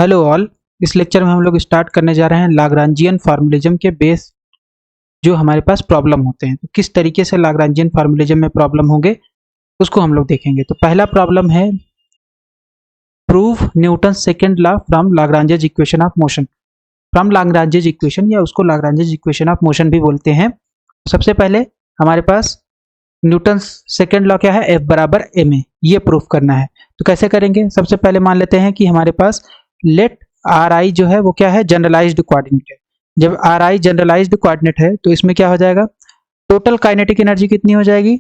Hello all. इस lecture में हम लोग स्टार्ट करने जा रहे हैं लाग्रांजियन फार्मूलिज्म के बेस जो हमारे पास प्रॉब्लम होते हैं। तो किस तरीके से लाग्रांजियन फार्मूलिज्म में प्रॉब्लम होंगे उसको हम लोग देखेंगे। तो पहला प्रॉब्लम है prove Newton second law from Lagrange's equation of motion. From Lagrange's equation या उसको लाग्रांजेज इक्वेशन ऑफ मोशन भी बोलते हैं। सबसे पहले हमारे पास न्यूटन सेकंड लॉ क्या है, F बराबर ma, ये प्रूफ करना है। तो कैसे करेंगे, सबसे पहले मान लेते हैं कि हमारे पास लेट ri जो है वो क्या है, जनरलाइज्ड कोऑर्डिनेट है। जब ri जनरलाइज्ड कोऑर्डिनेट है तो इसमें क्या हो जाएगा, टोटल काइनेटिक एनर्जी कितनी हो जाएगी,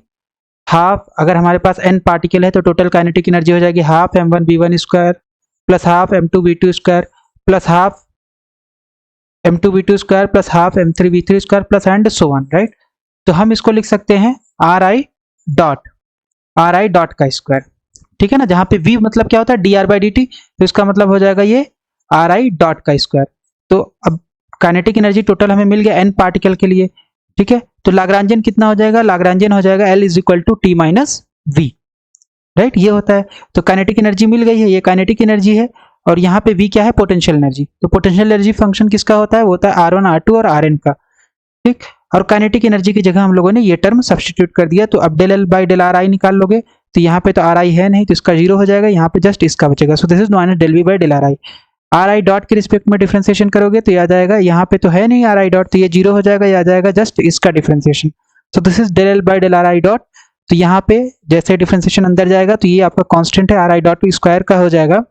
हाफ। अगर हमारे पास n पार्टिकल है तो टोटल काइनेटिक एनर्जी हो जाएगी half m1v1 square plus half m2v2 square plus half m2v2 square plus half m3v3 square plus and so on, right. तो हम इसको लिख सकते हैं ri डॉट का स्क्वायर, ठीक है ना। जहां पे v मतलब क्या होता है, dr/dt, तो इसका मतलब हो जाएगा ये ri डॉट का स्क्वायर। तो अब काइनेटिक एनर्जी टोटल हमें मिल गया n पार्टिकल के लिए, ठीक है। तो लाग्रांजियन कितना हो जाएगा, लाग्रांजियन हो जाएगा L = t - v, राइट। ये होता है। तो काइनेटिक एनर्जी मिल गई है, ये काइनेटिक एनर्जी है और यहाँ पे v क्या है, पोटेंशियल एनर्जी। तो पोटेंशियल एनर्जी फंक्शन किसका होता है, वो होता है r1 r2 और rn का, ठीक। और काइनेटिक एनर्जी की जगह हम लोगों ने ये टर्म सब्स्टिट्यूट कर दिया। तो अब del L by del ri निकाल लोगे तो यहाँ पे तो ri है नहीं तो इसका जीरो हो जाएगा, यहाँ पे जस्ट इसका बचेगा। So this is minus del v by del ri। ri dot के रिस्पेक्ट में डिफरेंशिएशन करोगे तो ये आ जाएगा, यहाँ पे तो है नहीं ri डॉट, तो ये जीरो हो जाएगा, ये आ जाएगा जस्ट इसका differentiation. So this is del L by del ri dot. तो यहाँ पे जैसे डिफरेंशिएशन अंदर जाएगा तो ये आपका कांस्टेंट है ri डॉट स्क्वायर का हो जाएगा।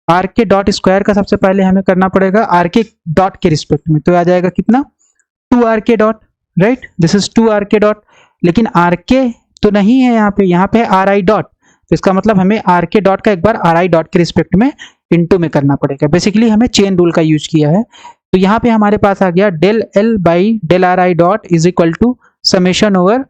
r के डॉट स्क्वायर का सबसे पहले हमें करना पड़ेगा r के डॉट के रिस्पेक्ट में, तो आ जाएगा कितना, 2r के dot, right. This is 2r के डॉट। लेकिन r के तो नहीं है यहाँ पे है ri डॉट, तो इसका मतलब हमें r के डॉट का एक बार ri डॉट के रिस्पेक्ट में इनटू में करना पड़ेगा। बेसिकली हमें चेन रूल का यूज किया है। तो यहाँ पे हमारे पास आ गया del L by del ri dot is equal to summation over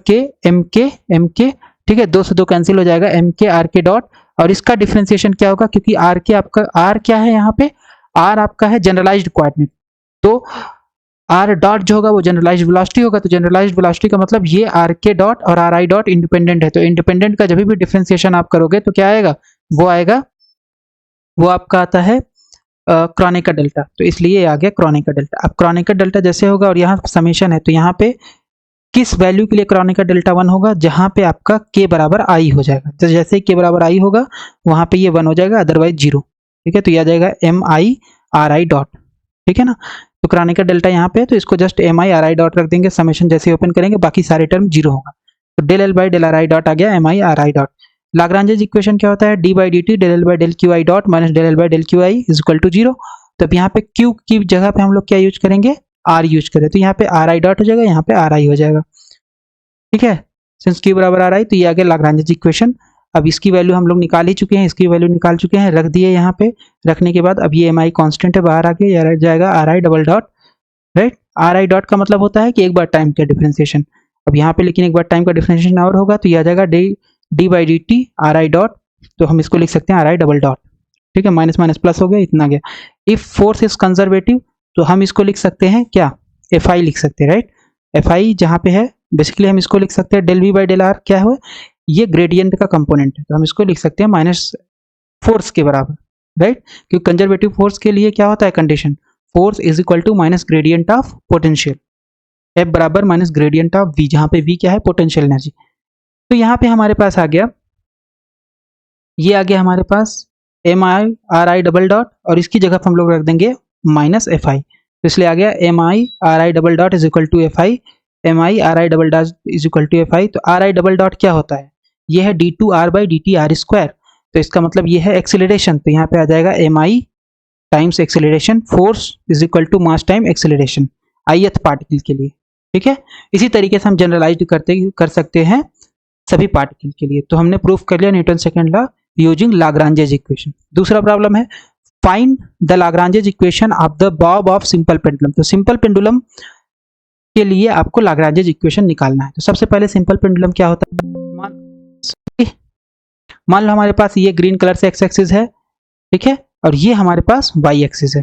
k mk, ठीक है। 2 से 2 कैंसिल हो जाएगा, mk r के डॉट, और इसका डिफरेंशिएशन क्या होगा, क्योंकि r के आपका r क्या है, यहाँ पे r आपका है जनरलाइज्ड कोऑर्डिनेट, तो r डॉट जो होगा वो जनरलाइज्ड वेलोसिटी होगा। तो जनरलाइज्ड वेलोसिटी का मतलब ये r के डॉट और ri डॉट इंडिपेंडेंट है। तो इंडिपेंडेंट का जब भी डिफरेंशिएशन आप करोगे तो क्या आएगा, वो आपका आता है क्रोनेकर डेल्टा। तो इसलिए आ गया क्रोनेकर डेल्टा। अब क्रोनेकर डेल्टा जैसे होगा और यहाँ समेशन है, तो यहाँ पे किस वैल्यू के लिए क्रोनेकर डेल्टा 1 होगा, जहां पे आपका k बराबर i हो जाएगा। तो जैसे k बराबर i होगा वहां पे ये 1 हो जाएगा, अदरवाइज 0, ठीक है। तो ये आ जाएगा mi ri डॉट, ठीक है ना। तो क्रोनेकर डेल्टा यहाँ पे, तो इसको जस्ट mi ri डॉट रख देंगे, समेशन जैसे ओपन करेंगे बाकी सारे टर्म 0 होगा। तो del L by del ri dot आ गया mi ri dot. Lagrange's equation क्या होता है, d/dt del L by del qi dot minus del L by del qi is equal to 0। तो अब यहाँ पे q की जगह पे हम लोग क्या यूज करेंगे, r यूज करें, तो यहाँ पे ri डॉट हो जाएगा, यहाँ पे ri हो जाएगा, ठीक है। सिंस q बराबर ri, तो ये आ गया लाग्रांजेज इक्वेशन। अब इसकी वैल्यू हम लोग निकाल ही चुके हैं, इसकी वैल्यू निकाल चुके हैं, रख दिए यहाँ पे। रखने के बाद अब ये mi कांस्टेंट है, बाहर आके ये रह जाएगा ri double dot, right. ri dot का मतलब होता है कि एक बार टाइम का डिफरेंशिएशन। अब यहाँ पे लेकिन एक बार टाइम का डिफरेंशिएशन और होगा तो ये आ जाएगा d/dt ri डॉट, तो हम इसको लिख सकते हैं ri डबल डॉट, ठीक है। माइनस माइनस प्लस हो गया, इतना गया। इफ फोर्स इज कंजर्वेटिव तो हम इसको लिख सकते हैं क्या, fi लिख सकते हैं, राइट। fi जहाँ पे है बेसिकली हम इसको लिख सकते हैं del v by del r, क्या है ये ग्रेडियंट का कंपोनेंट है, तो हम इसको लिख सकते हैं माइनस फोर्स के बराबर, राइट। क्योंकि कंजर्वेटिव फोर्स के लिए क्या होता है condition, force is equal to minus gradient of potential, F बराबर माइनस ग्रेडियंट ऑफ v, जहां पे v क्या है, पोटेंशियल एनर्जी। तो यहाँ पे हमारे पास आ गया, ये आ गया हमारे पास mi ri डबल डॉट, और इसकी जगह पर हम लोग रख देंगे माइनस fi, तो इसलिए आ गया mi ri double dot is equal to fi, mi ri double dot is equal to fi। तो ri डबल डॉट क्या होता है, ये है d2r by dt r square, तो इसका मतलब ये है एक्सेलरेशन। तो यहाँ पे आ जाएगा mi times acceleration, force is equal to mass time acceleration ith particle के लिए, ठीक है। इसी तरीके से हम जनरलाइज कर सकते हैं सभी पार्टिकल के लिए। तो हमने प्रूफ कर लिया Newton second law using Lagrange's equation. दूसरा प्रॉब्लम है find the Lagrange's equation of the bob of simple pendulum. तो सिंपल पेंडुलम के लिए आपको लाग्रांजेज इक्वेशन निकालना है। तो सबसे पहले सिंपल पेंडुलम क्या होता है, मान लो हमारे पास ये ग्रीन कलर से एक्स एक्सिस है, ठीक है, और ये हमारे पास वाई एक्सिस है,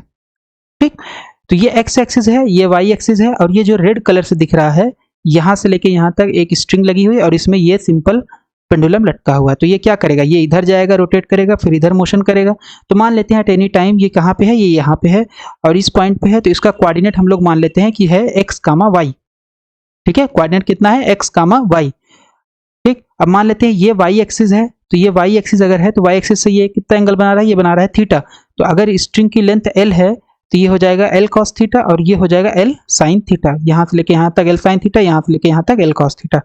ठीक। तो ये एक्स एक्सिस है, ये वाई एक्सिस है, और ये जो रेड कलर से दिख रहा है यहाँ से लेके यहाँ तक एक स्ट्रिंग लगी हुई है और इसमें ये सिंपल पेंडुलम लटका हुआ है। तो ये क्या करेगा, ये इधर जाएगा, रोटेट करेगा, फिर इधर मोशन करेगा। तो मान लेते हैं एट एनी टाइम ये कहाँ पे है, ये यहाँ पे है और इस पॉइंट पे है। तो इसका कोऑर्डिनेट हम लोग मान लेते हैं कि है x, y। ठीक है, कोऑर्डिनेट कितना है, x, y। ठीक, अब मान लेते हैं ये y एक्सिस है। तो ये y एक्सिस अगर है तो y एक्सिस से ये कितना एंगल बना रहा है, ये बना रहा है थीटा। तो अगर स्ट्रिंग की लेंथ l है तो ये हो जाएगा l cos थीटा और ये हो जाएगा l sin थीटा। यहाँ से लेके यहाँ तक l sin थीटा, यहाँ से लेके यहाँ तक l cos थीटा।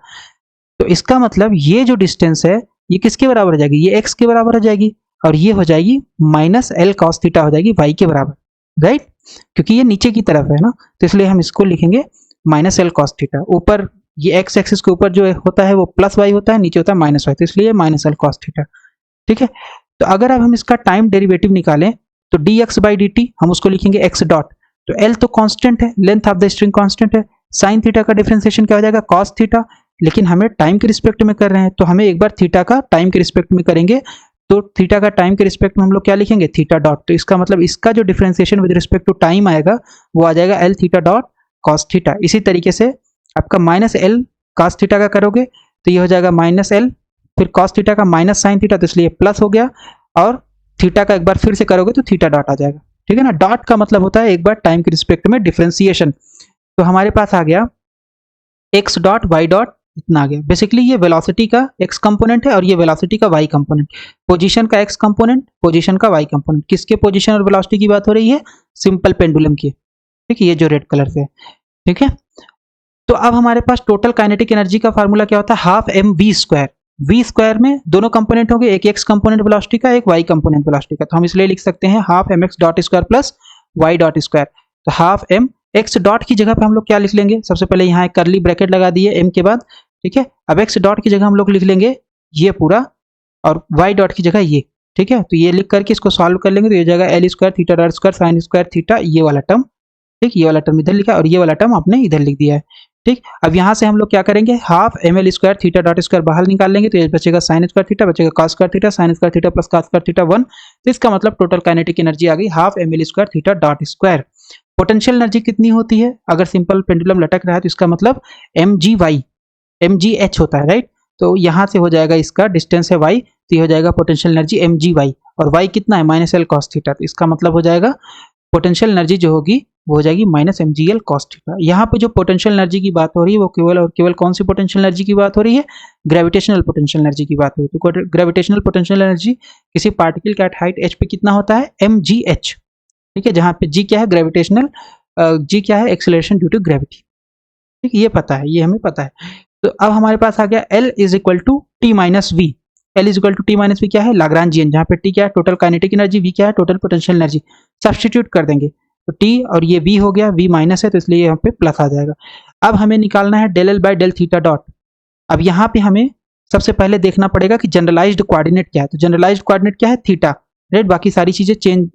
तो इसका मतलब ये जो डिस्टेंस है ये किसके बराबर हो जाएगी, ये x के बराबर हो जाएगी और ये हो जाएगी माइनस l cos थीटा हो जाएगी y के बराबर, राइट, क्योंकि ये नीचे की तरफ है ना। तो इसलिए हम इसको लिखेंगे माइनस l cos थीटा। ऊपर ये x एक्सिस के ऊपर जो होता है वो प्लस y होता है, नीचे होता है माइनस y, तो इसलिए माइनस l cos थीटा। ठीक है, तो अगर अब हम इसका टाइम डेरिवेटिव निकालें तो dx बाई dt हम उसको लिखेंगे x डॉट। तो l तो कांस्टेंट है, length of the string constant है, साइन थीटा का डिफरेंशिएशन क्या हो जाएगा, cos थीटा। लेकिन हमें टाइम के रिस्पेक्ट में कर रहे हैं तो हमें एक बार थीटा का टाइम के रिस्पेक्ट में करेंगे। तो थीटा का टाइम के रिस्पेक्ट में हम लोग क्या लिखेंगे, थीटा डॉट। तो इसका मतलब इसका जो differentiation with respect to time आएगा वो आ जाएगा l theta dot cos theta. इसी तरीके से आपका माइनस l cos थीटा का करोगे तो ये हो जाएगा माइनस l, फिर cos थीटा का माइनस साइन थीटा, तो इसलिए प्लस हो गया, और थीटा का एक बार फिर से करोगे तो थीटा डॉट आ जाएगा। ठीक है ना, डॉट का मतलब होता है एक बार टाइम के रिस्पेक्ट में डिफरेंशिएशन। तो हमारे पास आ गया x डॉट y डॉट, इतना आ गया। बेसिकली ये वेलोसिटी का x कंपोनेंट है और ये वेलोसिटी का y कंपोनेंट, पोजीशन का x कंपोनेंट, पोजीशन का y कंपोनेंट। किसके पोजीशन और वेलोसिटी की बात हो रही है, सिंपल पेंडुलम की। ठीक है, ये जो रेड कलर से है। ठीक है, तो अब हमारे पास टोटल काइनेटिक एनर्जी का फार्मूला क्या होता है, half M V square. V square में दोनों कंपोनेंट होंगे, एक x कंपोनेंट वेलोसिटी का, एक y कंपोनेंट वेलोसिटी का। तो हम इसलिए लिख सकते हैं half M x dot square plus y dot square. तो हाफ एम एक्स डॉट की जगह पे हम लोग क्या लिख लेंगे, सबसे पहले यहाँ एक करली ब्रैकेट लगा दिए m के बाद। ठीक है, अब x डॉट की जगह हम लोग लिख लेंगे ये पूरा और y डॉट की जगह ये। ठीक है, तो ये लिख करके इसको सॉल्व कर लेंगे तो ये जाएगा l square theta dot square sine square theta, ये वाला टर्म। ठीक, ये वाला टर्म इधर लिखा और ये वाला टर्म आपने इधर लिख दिया है। ठीक, अब यहाँ से हम लोग क्या करेंगे, half m L square theta dot square बाहर निकाल लेंगे तो ये बचेगा साइन स्क्वायर थीटा, बचेगा cos square theta, sine square theta plus cos square theta 1। तो इसका मतलब टोटल काइनेटिक एनर्जी आ गई half m L square theta dot square. Potential energy कितनी होती है, अगर सिंपल पेंडुलम लटक रहा है तो इसका मतलब m g y, m g h होता है, राइट। तो यहाँ से हो जाएगा, इसका डिस्टेंस है वाई, तो ये हो जाएगा potential energy m g y, और वाई कितना है, माइनस एल कॉस थीटा। तो इसका मतलब हो जाएगा पोटेंशियल एनर्जी जो होगी वो हो जाएगी minus M G l cos theta. यहाँ पे जो पोटेंशियल एनर्जी की बात हो रही है वो केवल और केवल कौन सी पोटेंशियल एनर्जी की बात हो रही है, ग्रेविटेशनल पोटेंशियल एनर्जी की बात हो रही है। तो ग्रेविटेशनल पोटेंशियल एनर्जी किसी पार्टिकल का एट हाइट एच पे कितना होता है, एम जी एच। ठीक है, जहाँ पे जी क्या है, ग्रेविटेशनल, जी क्या है, एक्सेलरेशन ड्यू टू ग्रेविटी। ठीक, ये पता है, ये हमें पता है। तो अब हमारे पास आ गया L is equal to T minus V. L is equal to T minus V क्या है, लाग्रांजियन, जहाँ पे टी क्या है, टोटल काइनेटिक एनर्जी, वी क्या है, टोटल पोटेंशियल एनर्जी। सब्स्टिट्यूट कर देंगे तो टी और ये वी हो गया, वी माइनस है तो इसलिए यहाँ पे प्लस आ जाएगा। अब हमें निकालना है del L by del theta dot. अब यहाँ पे हमें सबसे पहले देखना पड़ेगा कि जनरलाइज्ड कोऑर्डिनेट क्या है। तो जनरलाइज्ड कोऑर्डिनेट क्या है, थीटा, राइट। बाकी सारी चीजें चेंज,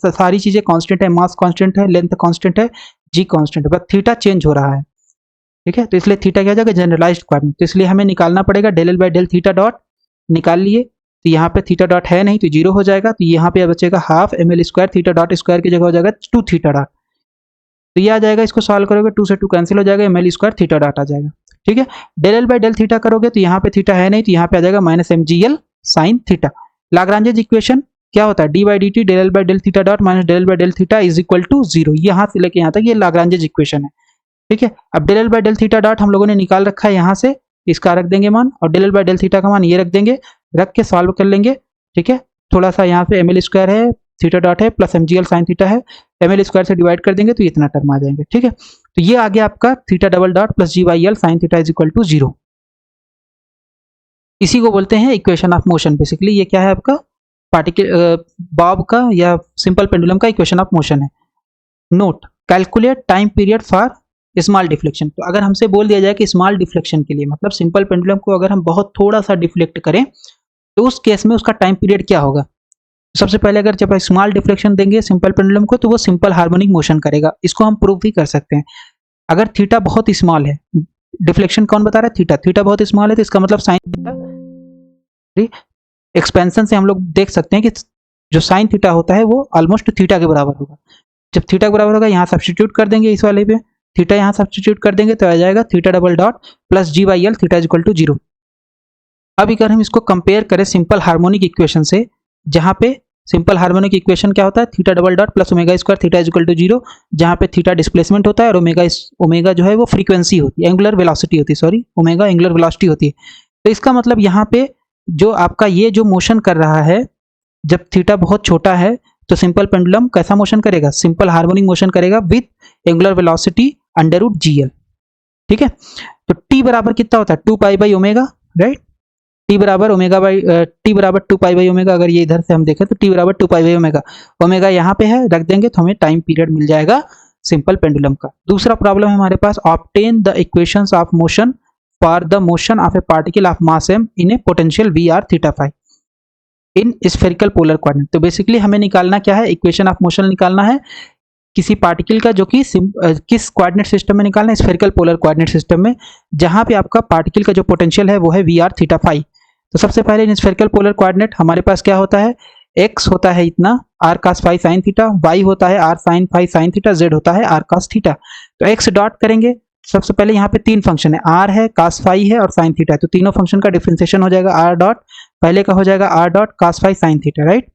सारी चीजें कांस्टेंट है, मास कांस्टेंट है, लेंथ कांस्टेंट है, जी कांस्टेंट है, बस थीटा चेंज हो रहा है। ठीक है, तो इसलिए थीटा क्या हो जाएगा, जनरलाइज्ड कोऑर्डिनेट। तो इसलिए हमें निकालना पड़ेगा del L by del theta dot. निकाल लिए, तो यहाँ पे थीटा डॉट है नहीं तो जीरो हो जाएगा, तो यहाँ पे बचेगा half m L square theta dot square की जगह हो जाएगा 2 थीटा डॉट। तो ये आ जाएगा, इसको सॉल्व करोगे 2 से 2 कैंसिल हो जाएगा, M L square theta dot आ जाएगा। ठीक है, del L by del theta करोगे तो यहाँ पे थीटा है नहीं तो यहाँ पे आ जाएगा minus M G L sine theta. Lagrange's equation क्या होता है, D by D T del L by del theta dot minus del L by del theta is equal to zero. यहाँ से लेके यहाँ तक ये लाग्रांजेज इक्वेशन है। ठीक है, अब del L by del theta dot हम लोगों ने निकाल रखा है यहाँ से, इसका रख देंगे मान, और del L by del theta का मान ये रख देंगे, रख के सॉल्व कर लेंगे। ठीक है, थोड़ा सा यहाँ पे एम एल स्क्वायर है, थीटा डॉट है, plus m G L sine theta है, एम एल स्क्वायर से डिवाइड कर देंगे तो इतना टर्म आ जाएंगे। ठीक है, तो ये आ गया आपका theta double dot plus g by l sine theta is equal to zero. इसी को बोलते हैं इक्वेशन ऑफ मोशन। बेसिकली ये क्या है आपका, पार्टिकल बॉब का या सिंपल पेंडुलम का इक्वेशन ऑफ मोशन है। Note, calculate time period for small deflection. तो अगर हमसे बोल दिया जाए कि स्मॉल डिफ्लेक्शन के लिए, मतलब सिंपल पेंडुलम को अगर हम बहुत थोड़ा सा डिफ्लेक्ट करें तो उस केस में उसका टाइम पीरियड क्या होगा। सबसे पहले अगर जब स्मॉल डिफ्लेक्शन देंगे सिंपल पेंडुलम को तो वो सिंपल हार्मोनिक मोशन करेगा। इसको हम प्रूव भी कर सकते हैं। अगर थीटा बहुत स्मॉल है, डिफ्लेक्शन कौन बता रहा है, थीटा, थीटा बहुत स्मॉल है तो इसका मतलब साइन थीटा, एक्सपेंशन से हम लोग देख सकते हैं कि जो साइन थीटा होता है वो ऑलमोस्ट थीटा के बराबर होगा। जब थीटा के बराबर होगा यहाँ सब्स्टिट्यूट कर देंगे, इस वाले पे थीटा यहाँ सब्स्टिट्यूट कर देंगे तो आ जाएगा theta double dot plus g by l theta is equal to zero. अब अगर हम इसको कंपेयर करें सिंपल हार्मोनिक इक्वेशन से, जहाँ पे सिंपल हार्मोनिक इक्वेशन क्या होता है, theta double dot plus omega square theta is equal to 0, जहाँ पे थीटा डिस्प्लेसमेंट होता है और ओमेगा जो है वो फ्रीक्वेंसी होती है, एंगुलर वेलोसिटी होती है, सॉरी ओमेगा एंगुलर वेलोसिटी होती है। तो इसका मतलब यहाँ पे जो आपका ये जो मोशन कर रहा है, जब थीटा बहुत छोटा है तो सिंपल पेंडुलम कैसा मोशन करेगा, सिंपल हार्मोनिक मोशन करेगा with angular velocity under root GL। ठीक है, तो टी बराबर कितना होता है 2 pi by omega, right. T बराबर 2 पाई बाई ओमेगा, अगर ये इधर से हम देखें तो टी बराबर 2 पाई बाई ओमेगा, ओमेगा यहाँ पे है, रख देंगे तो हमें टाइम पीरियड मिल जाएगा सिंपल पेंडुलम का। दूसरा प्रॉब्लम है हमारे पास, obtain the equations of motion for the motion of a particle of mass m in a potential VR theta phi in spherical polar coordinate. तो बेसिकली हमें निकालना क्या है, इक्वेशन ऑफ मोशन निकालना है किसी पार्टिकल का, जो कि किस कोऑर्डिनेट सिस्टम में निकालना है, स्फेरिकल पोलर कोऑर्डिनेट सिस्टम में, जहां पे आपका पार्टिकल का जो पोटेंशियल है वो है VR थीटा फाई। तो सबसे पहले इन स्फेरिकल पोलर कोऑर्डिनेट हमारे पास क्या होता है, x होता है इतना r cos phi sin theta, y होता है r sin phi sin theta, z होता है r cos थीटा। तो x डॉट करेंगे, सबसे पहले यहाँ पे तीन फंक्शन है, r है, cos फाई है और sin थीटा है, तो तीनों फंक्शन का डिफरेंशिएशन हो जाएगा r डॉट, पहले का हो जाएगा r dot cos phi sin theta, right.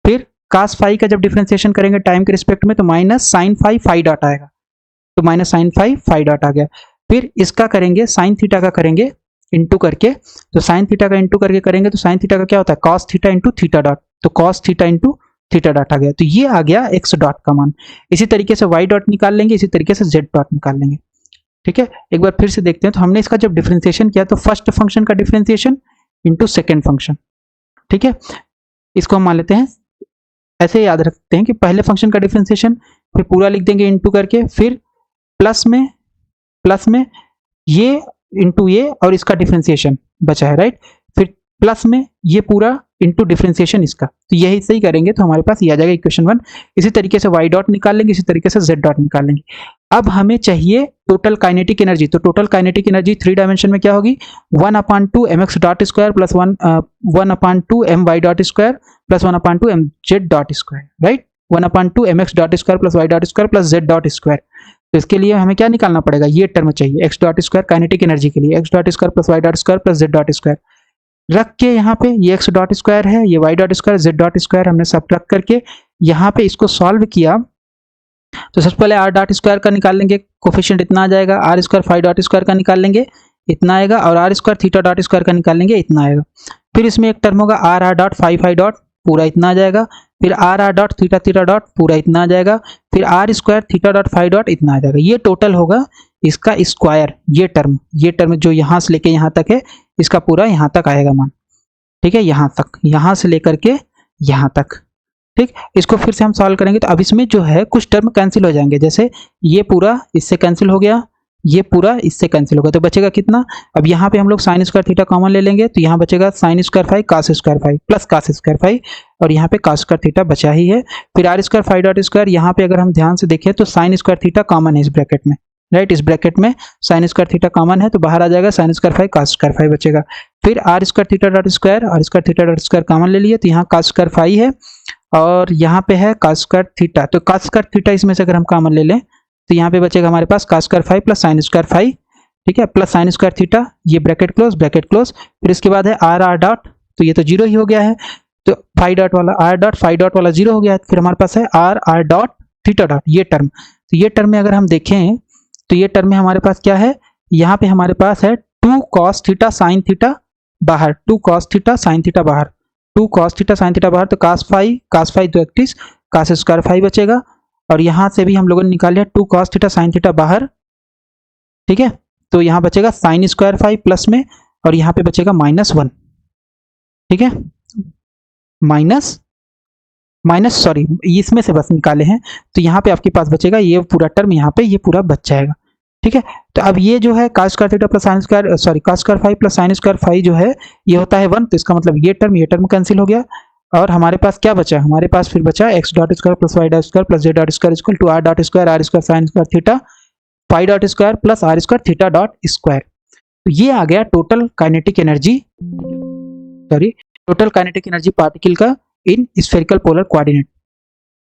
फिर cos फाई का जब डिफरेंशिएशन करेंगे टाइम के रिस्पेक्ट में तो minus sin phi phi dot आएगा, तो minus sin phi phi dot आ गया। फिर इसका करेंगे sin थीटा का करेंगे इंटू करके, तो sin थीटा का इंटू करके करेंगे तो sin थीटा का क्या होता है cos theta into theta dot, तो cos theta into theta dot आ गया, तो ये आ गया x डॉट का मान। इसी तरीके से y डॉट निकाल लेंगे, इसी तरीके से z डॉट निकाल लेंगे। ठीक है, एक बार फिर से देखते हैं। तो हमने इसका जब डिफरेंशिएशन किया तो फर्स्ट फंक्शन का डिफरेंशिएशन इंटू सेकेंड फंक्शन, ठीक है, इसको हम मान लेते हैं, ऐसे याद रखते हैं कि पहले फंक्शन का डिफरेंशिएशन, फिर पूरा लिख देंगे इंटू करके, फिर प्लस में ये इंटू ये और इसका डिफरेंशिएशन बचा है, राइट, फिर प्लस में ये पूरा इंटू डिफरेंशिएशन इसका, तो यही सही करेंगे तो हमारे पास ये आ जाएगा इक्वेशन 1। इसी तरीके से y डॉट निकाल लेंगे, इसी तरीके से z डॉट निकाल लेंगे। अब हमें चाहिए टोटल काइनेटिक एनर्जी, तो टोटल काइनेटिक एनर्जी 3 डायमेंशन में क्या होगी, 1/2 mx dot square plus 1/2 my dot square plus 1/2 mz dot square, right, 1/2 mx dot square plus y dot square plus z dot square. तो इसके लिए हमें क्या निकालना पड़ेगा, ये टर्म चाहिए x dot square kinetic energy के लिए, x dot square plus y dot square plus z dot square रख के, यहाँ पे ये x डॉट स्क्वायर है, ये y dot square, z dot square हमने सब रख करके यहाँ पे इसको सॉल्व किया। तो सबसे पहले r डॉट स्क्वायर का निकाल लेंगे, कोफिशिएंट इतना आ जाएगा, r square phi dot square का निकाल लेंगे इतना आएगा, और r square theta dot square का निकाल लेंगे इतना आएगा। फिर इसमें एक टर्म होगा r dot phi phi dot, पूरा इतना आ जाएगा, फिर r dot theta theta dot, पूरा इतना आ जाएगा, फिर r square theta dot phi dot इतना आ जाएगा। ये टोटल होगा इसका स्क्वायर, ये टर्म जो यहाँ से लेके यहाँ तक है, इसका पूरा यहाँ तक आएगा मान, ठीक है, यहाँ तक, यहाँ से लेकर के यहाँ तक, ठीक। इसको फिर से हम सॉल्व करेंगे तो अब इसमें जो है कुछ टर्म कैंसिल हो जाएंगे, जैसे ये पूरा इससे कैंसिल हो गया, ये पूरा इससे कैंसिल हो गया, तो बचेगा कितना, अब यहाँ पे हम लोग साइन स्क्वायर थीटा कॉमन ले लेंगे, तो यहाँ बचेगा sine square phi cos square phi plus cos square phi, और यहाँ पे कास स्क्वायर थीटा बचा ही है। फिर r square phi dot square, यहाँ पे अगर हम ध्यान से देखें तो साइन स्क्वायर थीटा कॉमन है इस ब्रैकेट में, राइट, इस ब्रैकेट में साइन स्क्वायर थीटा कॉमन है, तो बाहर आ जाएगा sine square phi cos square phi बचेगा। फिर r square theta dot square, r square theta dot square common ले लिए, तो यहाँ कास स्क्वायर फाई है और यहाँ पे है कास स्क्वायर थीटा, तो कास स्क्वायर थीटा इसमें से अगर हम कॉमन ले लें तो यहाँ पे बचेगा हमारे पास cos square phi plus sine square phi, ठीक है, प्लस साइन स्क्वायर थीटा, ये ब्रैकेट क्लोज। फिर इसके बाद है आर डॉट, तो ये तो जीरो ही हो गया है, तो फाई डॉट वाला आर डॉट फाई डॉट वाला जीरो हो गया है। फिर हमारे पास है आर डॉट थीटा डॉट, ये टर्म, तो ये टर्म में अगर हम देखें तो ये टर्म में हमारे पास क्या है, यहाँ पे हमारे पास है 2 cos थीटा साइन थीटा बाहर, 2 cos थीटा साइन थीटा बाहर, 2 cos थीटा साइन थीटा बाहर, तो cos phi 231 cos square phi बचेगा, और यहाँ से भी हम लोगों ने निकाल लिया 2 cos थीटा साइन थीटा बाहर, ठीक है, तो यहाँ बचेगा साइन स्क्वायर फाई प्लस में, और यहाँ पे बचेगा -1, ठीक है, माइनस सॉरी इसमें से बस निकाले हैं, तो यहाँ पे आपके पास बचेगा ये पूरा टर्म, यहाँ पे ये पूरा बच जाएगा, ठीक है। तो अब ये जो है cos square theta plus sine square sorry cos square phi plus sine square phi जो है ये होता है 1, तो इसका मतलब ये टर्म कैंसिल हो गया, और हमारे पास क्या बचा, हमारे पास फिर बचा x dot square plus y dot square plus z dot square equal to r dot square r square sine square theta phi dot square plus r square theta dot square. तो ये आ गया टोटल काइनेटिक एनर्जी पार्टिकल का इन spherical polar coordinate,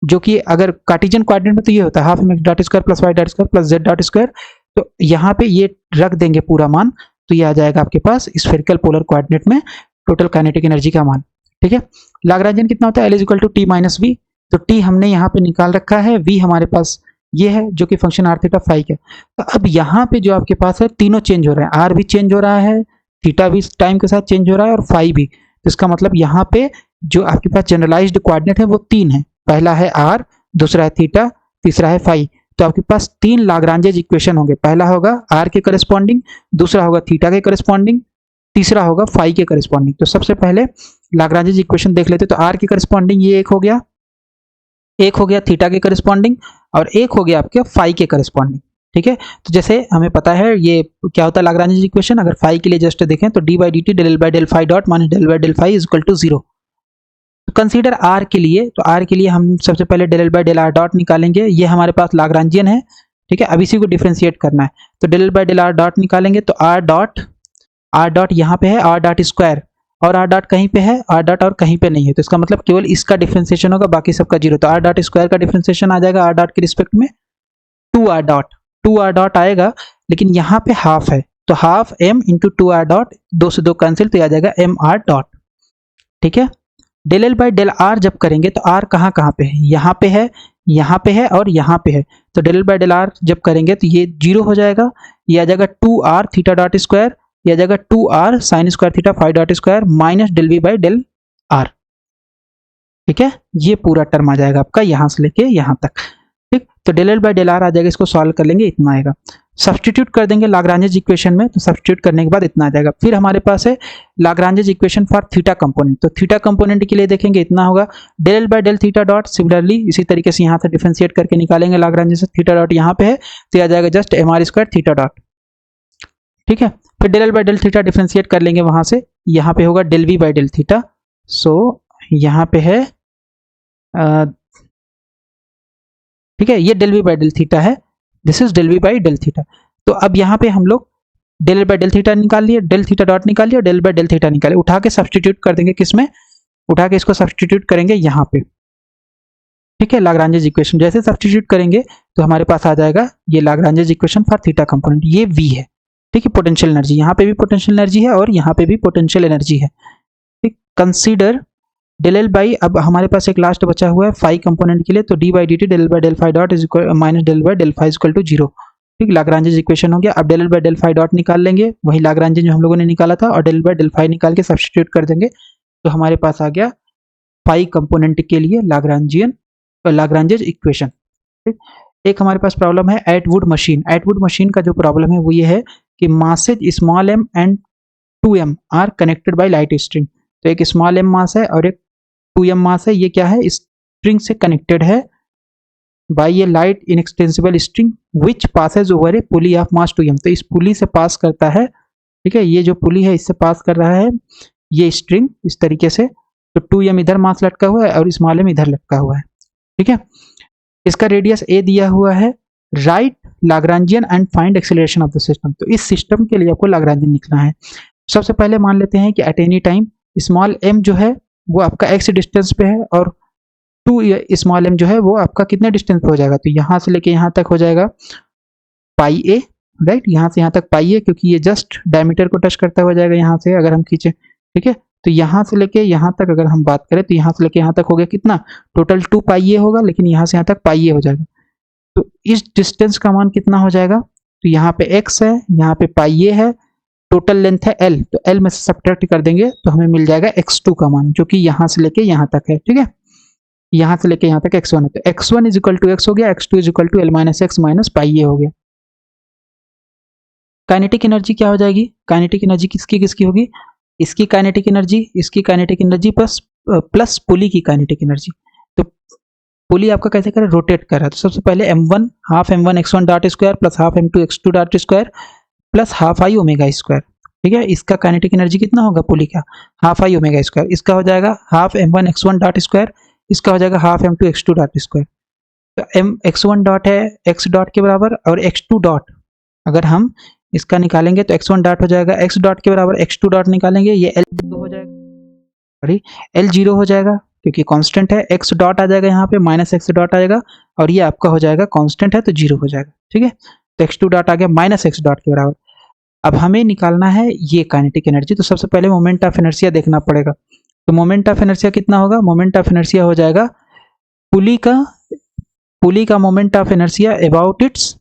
जो कि अगर Cartesian coordinate में तो ये होता है half mx dot square plus y dot square plus z dot square, तो यहाँ पे ये रख देंगे पूरा मान, तो ये आ जाएगा आपके पास स्फेरिकल पोलर कोऑर्डिनेट में टोटल काइनेटिक एनर्जी का मान। ठीक है, लाग्रांजियन कितना होता है, L equal to T minus V. तो टी हमने यहाँ पे निकाल रखा है, वी हमारे पास ये है जो कि फंक्शन आर थीटा फाई का। तो अब यहाँ पे जो आपके पास है तीनों चेंज हो रहे हैं, आर भी चेंज हो रहा है, थीटा भी टाइम के साथ चेंज हो रहा है और फाई भी। तो इसका मतलब यहाँ पे जो आपके पास जनरलाइज्ड कोऑर्डिनेट है वो तीन है, पहला है आर, दूसरा है थीटा, तीसरा है फाई। तो आपके पास तीन लाग्रांजेज इक्वेशन होंगे, पहला होगा आर के करस्पॉन्डिंग, दूसरा होगा थीटा के करस्पॉन्डिंग, तीसरा होगा फाई के करस्पॉन्डिंग। तो सबसे पहले लाग्रांजेज इक्वेशन देख लेते। तो आर के करस्पॉन्डिंग ये एक हो गया थीटा के करस्पॉन्डिंग, और एक हो गया आपके फाई के करस्पॉन्डिंग। ठीक है, तो जैसे हमें पता है ये क्या होता है लाग्रांजेज इक्वेशन, अगर फाई के लिए जस्ट देखें तो d by D T del L by del phi dot minus del by del phi is equal to zero. Consider r के लिए, तो आर के लिए हम सबसे पहले del L by del r dot निकालेंगे, ये हमारे पास लाग्रांजियन है। ठीक है, अब इसी को डिफ्रेंशिएट करना है, तो del L by del r dot निकालेंगे, तो आर डॉट यहाँ पे है आर डॉट स्क्वायर, और आर डॉट कहीं पे है, आर डॉट और कहीं पे नहीं है, तो इसका मतलब केवल इसका डिफ्रेंशिएशन होगा, बाकी सबका जीरो। तो आर डॉट स्क्वायर का डिफ्रेंशिएशन आ जाएगा आर डॉट के रिस्पेक्ट में टू आर डॉट आएगा, लेकिन यहाँ पे हाफ है, तो half m into two r dot, दो से दो कैंसिल, तो आ जाएगा एम आर डॉट। ठीक है, del L by del r जब करेंगे तो आर कहाँ कहाँ पे है, यहाँ पे है, यहाँ पे है और यहाँ पे है। तो del L by del r जब करेंगे तो ये जीरो हो जाएगा, ये आ जाएगा two r theta dot square, ये आ जाएगा two r sine square theta phi dot square minus del V by del r. ठीक है, ये पूरा टर्म आ जाएगा आपका यहाँ से लेके यहाँ तक। ठीक, तो del L by del R आ जाएगा, इसको सॉल्व कर लेंगे, इतना आएगा। सब्स्टिट्यूट कर देंगे लाग्रांजेज इक्वेशन में, तो सब्स्टिट्यूट करने के बाद इतना आ जाएगा। फिर हमारे पास है Lagrange's equation for theta component, तो थीटा कंपोनेंट के लिए देखेंगे इतना होगा del L by del theta dot. Similarly इसी तरीके से यहाँ से डिफरेंशिएट करके निकालेंगे लाग्रांजेज से, थीटा डॉट यहाँ पे है तो आ जाएगा just M are square theta dot. ठीक है, फिर del L by del theta differentiate कर लेंगे वहां से, यहाँ पे होगा del V by del theta. So यहाँ पे है ठीक है, ये del V by del theta है, this is del V by del theta. तो अब यहाँ पे हम लोग डेल बाई डेल थीटा निकाल लिए, डेल थीटा डॉट निकाल लिया, डेल बाई डेल थीटा निकाले, उठा के सब्स्टिट्यूट कर देंगे किसमें, उठा के इसको सब्स्टिट्यूट करेंगे यहाँ पे। ठीक है, लाग्रांजेज इक्वेशन जैसे सब्स्टिट्यूट करेंगे तो हमारे पास आ जाएगा ये लाग्रांजेज इक्वेशन फॉर थीटा कंपोनेंट, ये वी है। ठीक है, पोटेंशियल एनर्जी, यहाँ पे भी पोटेंशियल एनर्जी है और यहाँ पे भी पोटेंशियल एनर्जी है। ठीक, कंसीडर डेल एल बाई, अब हमारे पास एक लास्ट बचा हुआ है फाई कंपोनेंट के लिए, तो d by D T del by del phi dot is equal minus del by del phi equal to zero. ठीक, लाग्रांजेज इक्वेशन हो गया। अब del L by del phi dot निकाल लेंगे, वही लाग्रांजेज जो हम लोगों ने निकाला था, और डेल बाई डेल फाई निकाल के सब्स्टिट्यूट कर देंगे, तो हमारे पास आ गया फाई कंपोनेंट के लिए लाग्रांजेज इक्वेशन। ठीक, एक हमारे पास प्रॉब्लम है Atwood machine. Atwood machine का जो प्रॉब्लम है वो ये है कि masses small m and 2m are connected by light string. तो एक स्मॉल एम मास है और एक 2m मास है, ये क्या है, स्ट्रिंग से कनेक्टेड है बाय ये light inextensible string which passes over a pulley of mass 2m। तो इस पुली से पास करता है, ठीक है, ये जो पुली है इससे पास कर रहा है ये स्ट्रिंग इस तरीके से। तो 2m इधर मास लटका हुआ है और स्मॉल एम इधर लटका हुआ है। ठीक है, इसका रेडियस a दिया हुआ है। Right Lagrangian and find acceleration of the system. तो इस सिस्टम के लिए आपको लाग्रांजियन लिखना है। सबसे पहले मान लेते हैं कि at any time small m जो है वो आपका x डिस्टेंस पे है, और 2 स्मॉल m जो है वो आपका कितने डिस्टेंस पे हो जाएगा, तो यहाँ से लेके यहाँ तक हो जाएगा पाई a, राइट, यहाँ से यहाँ तक पाई a, क्योंकि ये जस्ट डायमीटर को टच करता हुआ जाएगा यहाँ से अगर हम खींचे। ठीक है, तो यहाँ से लेके यहाँ तक अगर हम बात करें तो यहाँ से लेके यहाँ तक हो गया कितना, टोटल 2 पाई a होगा, लेकिन यहाँ से यहाँ तक पाई a हो जाएगा। तो इस डिस्टेंस का मान कितना हो जाएगा, तो यहाँ पे x है, यहाँ पे पाई a है, टोटल लेंथ है l, तो l में से सब्ट्रैक्ट कर देंगे तो हमें मिल जाएगा x2 का मान, जो कि यहाँ से लेके यहाँ तक है। ठीक है, यहाँ से लेके यहाँ तक x1 है, तो x1 is equal to x हो गया, x2 is equal to l minus x minus pi a हो गया। काइनेटिक एनर्जी क्या हो जाएगी, काइनेटिक एनर्जी किसकी किसकी होगी, इसकी काइनेटिक एनर्जी, इसकी काइनेटिक एनर्जी प्लस पुली की काइनेटिक एनर्जी। तो पुली आपका कैसे करे, रोटेट कर रहा है, तो सबसे पहले m1 half m1 x1 dot square plus half m2 x2 dot square plus half I omega square. ठीक है, इसका काइनेटिक एनर्जी कितना होगा पुली का, हाफ आई ओमेगा स्क्वायर, इसका हो जाएगा half m1 x1 dot square, इसका हो जाएगा half m2 x2 dot square. तो m x1 डॉट है x डॉट के बराबर, और x2 डॉट अगर हम इसका निकालेंगे तो x1 डॉट हो जाएगा x डॉट के बराबर, x2 डॉट निकालेंगे ये L0 हो जाएगा, सॉरी L0 हो जाएगा क्योंकि कांस्टेंट है, x डॉट आ जाएगा यहाँ पे माइनस x डॉट आएगा, और ये आपका हो जाएगा कांस्टेंट है तो 0 हो जाएगा। ठीक है, तो x2 डॉट आ गया माइनस x डॉट के बराबर। अब हमें निकालना है ये काइनेटिक एनर्जी। तो सबसे पहले मोमेंट ऑफ इनर्शिया देखना पड़ेगा। तो मोमेंट ऑफ इनर्शिया कितना होगा? मोमेंट ऑफ इनर्शिया हो जाएगा पुली का moment of inertia about it's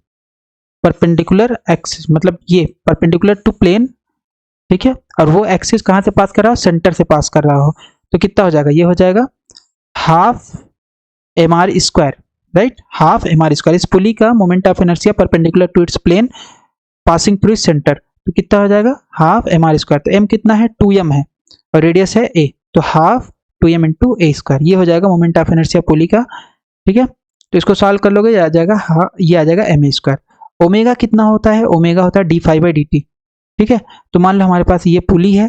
perpendicular axis, मतलब ये परपेंडिकुलर टू प्लेन, ठीक है, और वो एक्सिस कहाँ से पास कर रहा हो? सेंटर से पास कर रहा हो। तो कितना हो जाएगा? ये हो जाएगा half mr square, right, half mr square. इस पुली का moment of inertia perpendicular to its plane passing through its centre, तो कितना हो जाएगा? Half mr square. तो m कितना है? 2m है और रेडियस है a, तो half 2m into a square. ये हो जाएगा मोमेंट ऑफ इनर्शिया पुली का, ठीक है। तो इसको सॉल्व कर लोगे, ये आ जाएगा ये आ जाएगा ma स्क्वायर। ओमेगा कितना होता है? ओमेगा होता है d phi by D t, ठीक है। तो मान लो हमारे पास ये पुली है,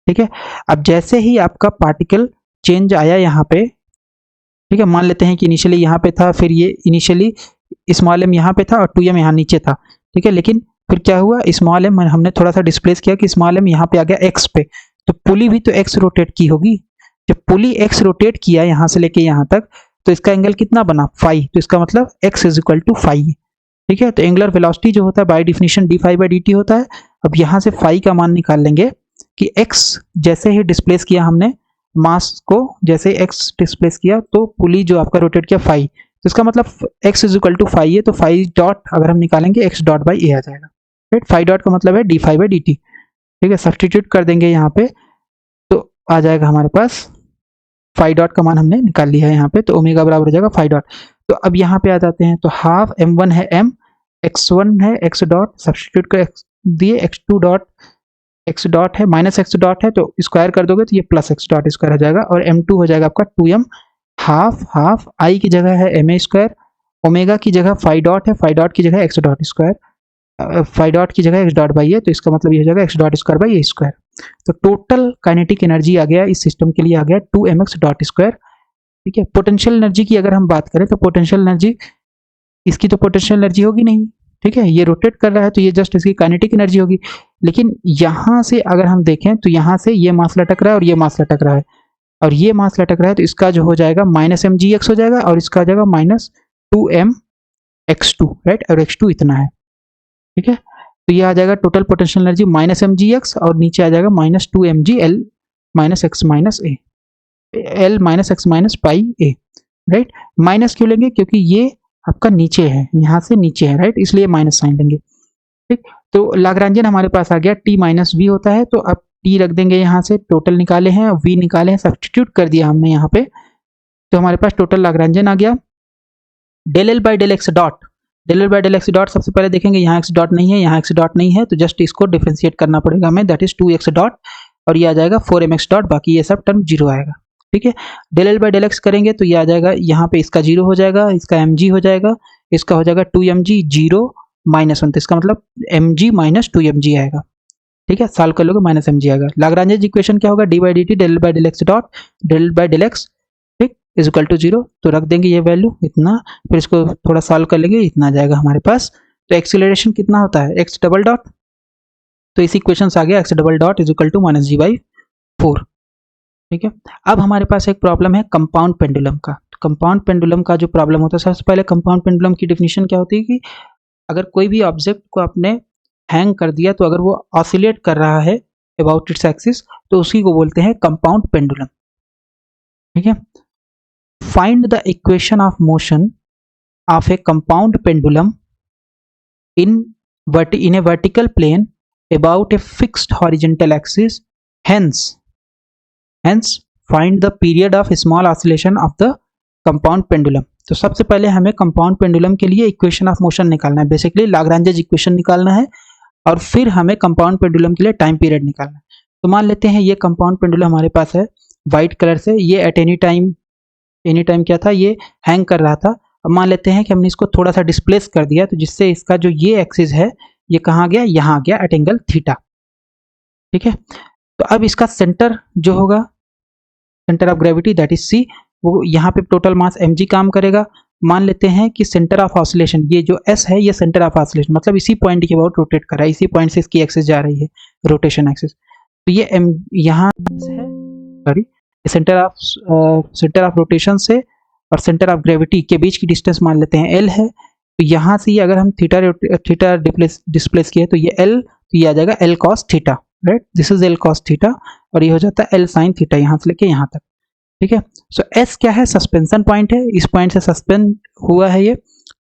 ठीक है। अब जैसे ही आपका पार्टिकल चेंज आया यहाँ पे, ठीक है, मान लेते हैं कि इनिशियली यहाँ पे था, फिर ये इनिशियली स्मॉल m यहाँ पे था और 2m यहाँ नीचे था, ठीक है। लेकिन फिर क्या हुआ? स्मॉल m हमने थोड़ा सा डिस्प्लेस किया कि स्मॉल m यहाँ पे आ गया x पे, तो पुली भी तो x रोटेट की होगी। जब पुली x रोटेट किया यहाँ से लेके यहाँ तक, तो इसका एंगल कितना बना? फाई। तो इसका मतलब x is equal to phi, ठीक है। तो एंगुलर वेलोसिटी जो होता है by definition d phi by D t होता है। अब यहाँ से फाई का मान निकाल लेंगे कि x जैसे ही डिस्प्लेस किया हमने मास को, जैसे x डिस्प्लेस किया तो पुली जो आपका रोटेट किया फाई, तो इसका मतलब x is equal to phi है। तो फाई डॉट अगर हम निकालेंगे x डॉट बाई ए आ जाएगा, राइट। फाई डॉट का मतलब है d phi by D t, ठीक है। सब्सटीट्यूट कर देंगे यहाँ पे तो आ जाएगा हमारे पास फाई डॉट का मान हमने निकाल लिया है यहाँ पे, तो ओमेगा बराबर हो जाएगा फाई डॉट। तो अब यहाँ पे आ जाते हैं, तो हाफ m1 है m, x1 है x डॉट, सब्सटीट्यूट कर दिए, x डॉट है माइनस x डॉट है, तो स्क्वायर कर दोगे तो ये प्लस x डॉट स्क्वायर हो जाएगा, और m2 हो जाएगा आपका 2m, हाफ i की जगह है ma स्क्वायर, ओमेगा की जगह फाई डॉट है, फाई डॉट की जगह x dot square, phi dot की जगह x डॉट बाई है, तो इसका मतलब ये हो जाएगा x dot square by A square. तो टोटल काइनेटिक एनर्जी आ गया इस सिस्टम के लिए आ गया 2mx डॉट स्क्वायर, ठीक है। पोटेंशियल एनर्जी की अगर हम बात करें तो पोटेंशियल एनर्जी, इसकी तो पोटेंशियल एनर्जी होगी नहीं, ठीक है, ये रोटेट कर रहा है तो ये जस्ट इसकी काइनेटिक एनर्जी होगी। लेकिन यहाँ से अगर हम देखें तो यहाँ से ये मास लटक रहा है और ये मास लटक रहा है और ये मास लटक रहा है, तो इसका जो हो जाएगा माइनस एम जी एक्स हो जाएगा और इसका हो जाएगा माइनस 2m x2, राइट, और x2 इतना है, ठीक है। तो ये आ जाएगा total potential energy minus M G X और नीचे आ जाएगा minus 2mg l minus X minus A, L minus X minus pi A, right. माइनस क्यों लेंगे? क्योंकि ये आपका नीचे है, यहाँ से नीचे है, राइट, इसलिए माइनस साइन लेंगे, ठीक। तो लाग्रांजियन हमारे पास आ गया t माइनस वी होता है, तो अब t रख देंगे यहाँ से, टोटल निकाले हैं, v निकाले हैं, सब्सटीट्यूट कर दिया हमने यहाँ पे, तो हमारे पास टोटल लाग्रांजियन आ गया del L by del x dot. Del L by del x dot सबसे पहले देखेंगे, यहाँ एक्स डॉट नहीं है, यहाँ एक्स डॉट नहीं है, तो जस्ट इसको डिफरेंशिएट करना पड़ेगा हमें, दैट इज 2x डॉट, और ये आ जाएगा 4mx डॉट, बाकी ये सब टर्म जीरो आएगा, ठीक है। Del L by del x करेंगे तो ये आ जाएगा, यहाँ पे इसका जीरो हो जाएगा, इसका mg हो जाएगा, इसका हो जाएगा 2mg जीरो माइनस 1, तो इसका मतलब mg माइनस 2mg आएगा, ठीक है। सॉल्व कर लोगे माइनस mg आएगा। लाग्रांज इक्वेशन क्या होगा? D by D T del by del x dot del by del x, ठीक, इज इक्वल टू जीरो, तो रख देंगे ये वैल्यू इतना, फिर इसको थोड़ा सॉल्व कर लेंगे, इतना आ जाएगा हमारे पास। तो एक्सीलरेशन कितना होता है? एक्स डबल डॉट, तो इस इक्वेशन से आ गया x double dot is equal to minus g by 4, ठीक है। अब हमारे पास एक प्रॉब्लम है कंपाउंड पेंडुलम का। तो कंपाउंड पेंडुलम का जो प्रॉब्लम होता है, सबसे पहले कंपाउंड पेंडुलम की डेफिनेशन क्या होती है कि अगर कोई भी ऑब्जेक्ट को आपने हैंग कर दिया, तो अगर वो ऑसिलेट कर रहा है अबाउट इट्स एक्सिस, तो उसी को बोलते हैं कंपाउंड पेंडुलम, ठीक है। Find the equation of motion of a compound pendulum in a vertical plane about a fixed horizontal axis, hence find the period of small oscillation of the compound pendulum। तो सबसे पहले हमें compound pendulum के लिए equation of motion निकालना है, basically लाग्रांजेज equation निकालना है, और फिर हमें कंपाउंड पेंडुलम के लिए टाइम पीरियड निकालना है। तो मान लेते हैं ये कंपाउंड पेंडुलम हमारे पास है वाइट कलर से, ये एट एनी टाइम क्या था? ये हैंग कर रहा था। अब मान लेते हैं कि हमने इसको थोड़ा सा डिस्प्लेस कर दिया, तो जिससे इसका जो ये एक्सिस है ये कहाँ गया? यहाँ गया एट एंगल थीटा, ठीक है। तो अब इसका सेंटर जो होगा, centre of gravity that is C, वो यहाँ पे टोटल मास mg काम करेगा। मान लेते हैं कि सेंटर ऑफ ऑसिलेशन, ये जो s है ये सेंटर ऑफ ऑसिलेशन, मतलब इसी पॉइंट के अबाउट रोटेट कर रहा है, इसी पॉइंट से इसकी एक्सिस जा रही है, रोटेशन एक्सिस। तो ये यहाँ है, सॉरी, सेंटर ऑफ रोटेशन से और सेंटर ऑफ ग्रेविटी के बीच की डिस्टेंस मान लेते हैं l है। तो यहाँ से अगर हम थीटा डिस्प्लेस किए तो ये l, तो ये आ जाएगा L cos theta, right, this is L cos theta, और ये हो जाता है एल साइन थीटा यहाँ से लेके यहाँ तक, ठीक है। सो एस क्या है, सस्पेंशन पॉइंट है, इस पॉइंट से सस्पेंड हुआ है, ये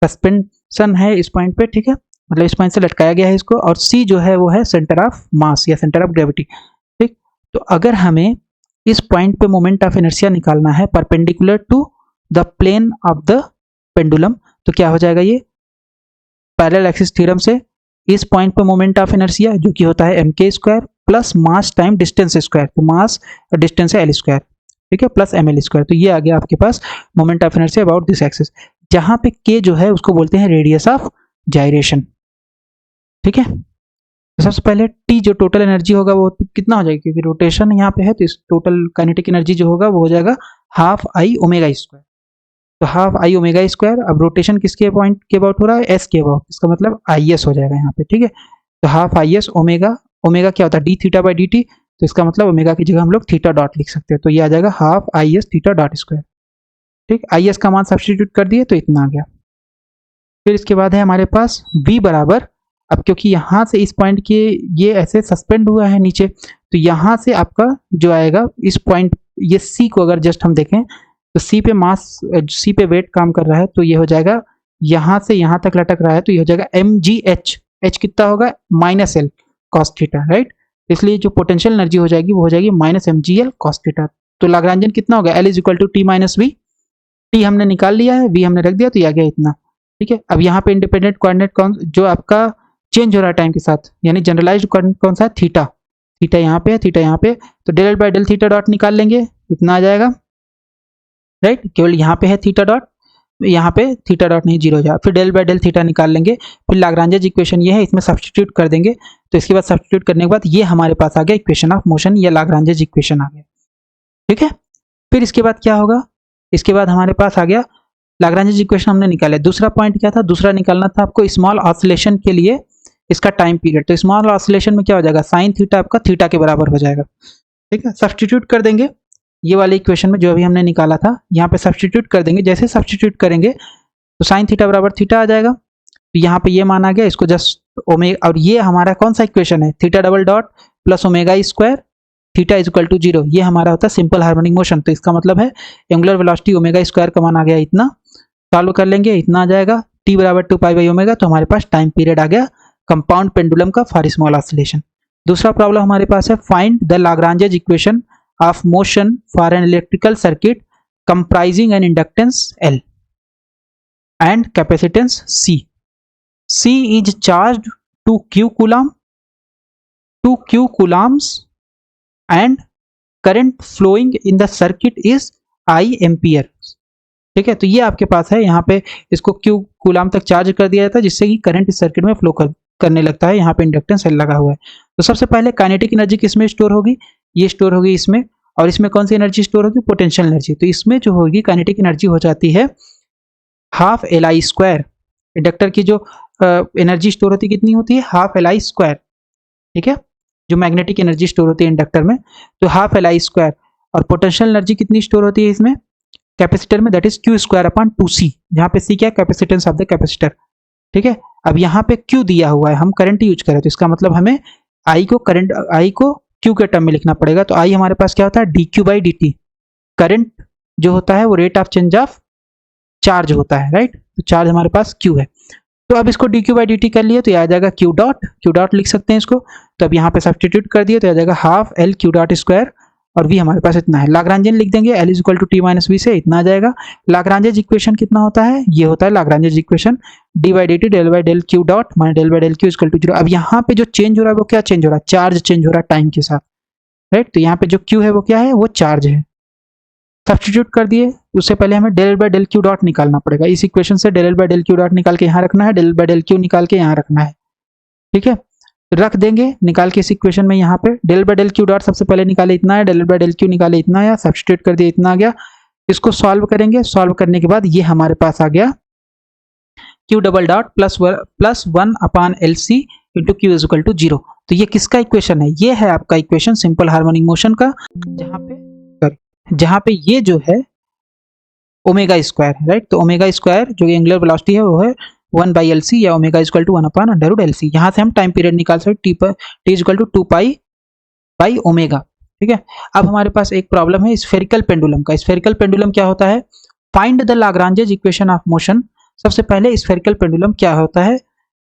सस्पेंशन है इस पॉइंट पे, ठीक है, मतलब इस पॉइंट से लटकाया गया है इसको, और सी जो है वो है सेंटर ऑफ मास या सेंटर ऑफ ग्रेविटी, ठीक। तो अगर हमें इस पॉइंट पे मोमेंट ऑफ इनर्शिया निकालना है perpendicular to the plane of the pendulum, तो क्या हो जाएगा, ये पैरेलल एक्सिस थ्योरम से इस पॉइंट पे मोमेंट ऑफ इनर्शिया जो कि होता है mk square plus mass time distance square, तो मास और डिस्टेंस है एल स्क्वायर, ठीक है, प्लस ml स्क्वायर, तो ये आ गया आपके पास moment of inertia about this axis, जहां पे k जो है उसको बोलते हैं रेडियस ऑफ जाइरेशन, ठीक है। तो सबसे पहले t जो टोटल एनर्जी होगा वो कितना हो जाएगा, क्योंकि रोटेशन यहाँ पे है तो इस टोटल काइनेटिक एनर्जी जो होगा वो हो जाएगा हाफ आई ओमेगा स्क्वायर, तो हाफ आई ओमेगा स्क्वायर, अब रोटेशन किसके पॉइंट के अबाउट हो रहा है, एस के अबाउट, इसका मतलब आई एस हो जाएगा यहाँ पे, ठीक है। तो half I S omega, omega क्या होता है D theta by D T, तो इसका मतलब ओमेगा की जगह हम लोग थीटा डॉट लिख सकते हैं, तो ये आ जाएगा half I S theta dot square, ठीक। आई एस का मान सब्सटीट्यूट कर दिए तो इतना आ गया। फिर इसके बाद है हमारे पास v बराबर, अब क्योंकि यहाँ से इस पॉइंट के ये ऐसे सस्पेंड हुआ है नीचे, तो यहाँ से आपका जो आएगा इस पॉइंट, ये c को अगर जस्ट हम देखें तो c पे मास, c पे वेट काम कर रहा है, तो ये हो जाएगा यहाँ से यहाँ तक लटक रहा है, तो ये हो जाएगा mgh, h कितना होगा minus L cos theta, right, इसलिए जो पोटेंशियल एनर्जी हो जाएगी वो हो जाएगी माइनस mgl कॉस थीटा, तो लाग्रांजन कितना होगा L is equal to T minus V, T हमने निकाल लिया है, वी हमने रख दिया, तो ये आ गया इतना, ठीक है। अब यहाँ पे इंडिपेंडेंट कोऑर्डिनेट कौन जो आपका चेंज हो रहा है टाइम के साथ, यानी जनरलाइज्ड कोऑर्डिनेट कौन सा है, थीटा, थीटा यहाँ पे है, थीटा यहाँ पे, तो del L by del theta dot निकाल लेंगे, इतना आ जाएगा, राइट, केवल यहाँ पे है थीटा डॉट, यहाँ पे थीटा डॉट नहीं जीरो हो जाएगा, फिर डेल बाई डेल थीटा निकाल लेंगे, फिर लाग्रांजेज इक्वेशन ये है, इसमें सब्सटीट्यूट कर देंगे, तो इसके बाद सब्सटीट्यूट करने के बाद ये हमारे पास आ गया इक्वेशन ऑफ मोशन या लाग्रांजेज इक्वेशन आ गया, ठीक है। फिर इसके बाद क्या होगा, इसके बाद हमारे पास आ गया लाग्रांजेज इक्वेशन हमने निकाला, दूसरा पॉइंट क्या था, दूसरा निकालना था आपको स्मॉल ऑसिलेशन के लिए इसका टाइम पीरियड, तो स्मॉल ऑसिलेशन में क्या हो जाएगा, साइन थीटा आपका थीटा के बराबर हो जाएगा, ठीक है। सब्सटीट्यूट कर देंगे ये वाले इक्वेशन में जो अभी हमने निकाला था, यहाँ पे सब्सटीट्यूट कर देंगे, जैसे सब्सटीट्यूट करेंगे तो साइन थीटा बराबर थीटा आ जाएगा, तो यहाँ पे ये मान आ गया, इसको जस्ट ओमेगा, और ये हमारा कौन सा इक्वेशन है, theta double dot plus omega square theta is equal to zero, ये हमारा होता है सिंपल हार्मोनिक मोशन, तो इसका मतलब है एंगुलर वेलोसिटी ओमेगा स्क्वायर का मान आ गया इतना, सॉल्व कर लेंगे, इतना आ जाएगा टी बराबर 2 पाई बाई ओमेगा, तो हमारे पास टाइम पीरियड आ गया कंपाउंड पेंडुलम का फॉर स्मॉल ऑसिलेशन। दूसरा प्रॉब्लम हमारे पास है find the Lagrange's equation of motion for an electrical circuit comprising an inductance L and capacitance C. C is charged to Q coulombs and current flowing in the circuit is I ampere. ठीक है, तो ये आपके पास है, यहाँ पे इसको Q coulomb तक चार्ज कर दिया जाता है जिससे कि करंट इस सर्किट में फ्लो करने लगता है, यहाँ पे इंडक्टेंस L लगा हुआ है। तो सबसे पहले काइनेटिक एनर्जी किसमें स्टोर होगी, ये स्टोर होगी इसमें, और इसमें कौन सी एनर्जी स्टोर होगी, पोटेंशियल एनर्जी, तो इसमें जो होगी काइनेटिक एनर्जी हो जाती है half L I square, inductor की जो एनर्जी स्टोर होती है कितनी होती है, हाफ एल आई स्क्वायर, ठीक है, जो मैग्नेटिक एनर्जी स्टोर होती है इंडक्टर में, तो हाफ एल आई स्क्वायर, और पोटेंशियल एनर्जी कितनी स्टोर होती है इसमें कैपेसिटर में, that is Q square upon 2c, जहाँ पे c क्या है, कैपेसिटेंस ऑफ द कैपेसिटर, ठीक है। अब यहाँ पे q दिया हुआ है, हम करंट यूज करें तो इसका मतलब हमें i को करंट, i को q के टर्म में लिखना पड़ेगा, तो i हमारे पास क्या होता है dq बाई dt, करंट जो होता है वो rate of change of charge होता है, राइट, तो चार्ज हमारे पास q है, तो अब इसको dq बाई dt कर लिए तो ये आ जाएगा q डॉट लिख सकते हैं इसको, तो अब यहाँ पे सब्सटीट्यूट कर दिए तो आ जाएगा half L q dot square, और v हमारे पास इतना है, लाग्रांजियन लिख देंगे L is equal to T minus V से, इतना आ जाएगा। लाग्रांजेज इक्वेशन कितना होता है, ये होता है Lagrange's equation D by D T del by del Q dot minus del by del Q equal to zero. अब यहाँ पे जो चेंज हो रहा है वो क्या चेंज हो रहा है, चार्ज चेंज हो रहा है टाइम के साथ, राइट, तो यहाँ पे जो क्यू है वो क्या है, वो चार्ज है, सब्सटीट्यूट कर दिए, उससे पहले हमें del by del Q dot निकालना पड़ेगा, इस इक्वेशन से del by del Q dot निकाल के यहाँ रखना है, डेल बाई डेल क्यू निकाल के यहाँ रखना है, ठीक है, रख देंगे निकाल के इस इक्वेशन में, यहाँ पे del by del Q dot सबसे पहले निकाले इतना है, डेल बाई डेल क्यू निकाले इतना आया, सब्सटीट्यूट कर दिया इतना आ गया, इसको सॉल्व करेंगे, सॉल्व करने के बाद ये हमारे पास आ गया q double dot plus one upon l c into q is equal to zero, तो ये किसका इक्वेशन है, ये है आपका इक्वेशन सिंपल हार्मोनिक मोशन का, जहाँ पे ये जो है ओमेगा स्क्वायर, राइट, तो ओमेगा स्क्वायर जो एंगुलर वेलोसिटी है वो है 1 बाई एल सी या omega is equal to 1 upon under root L C. यहाँ से हम टाइम पीरियड निकाल सकते T is equal to 2 pi by omega. ठीक है, अब हमारे पास एक प्रॉब्लम है स्फेरिकल पेंडुलम का। स्फेरिकल पेंडुलम क्या होता है? Find the Lagrange's equation of motion. सबसे पहले स्फेरिकल पेंडुलम क्या होता है,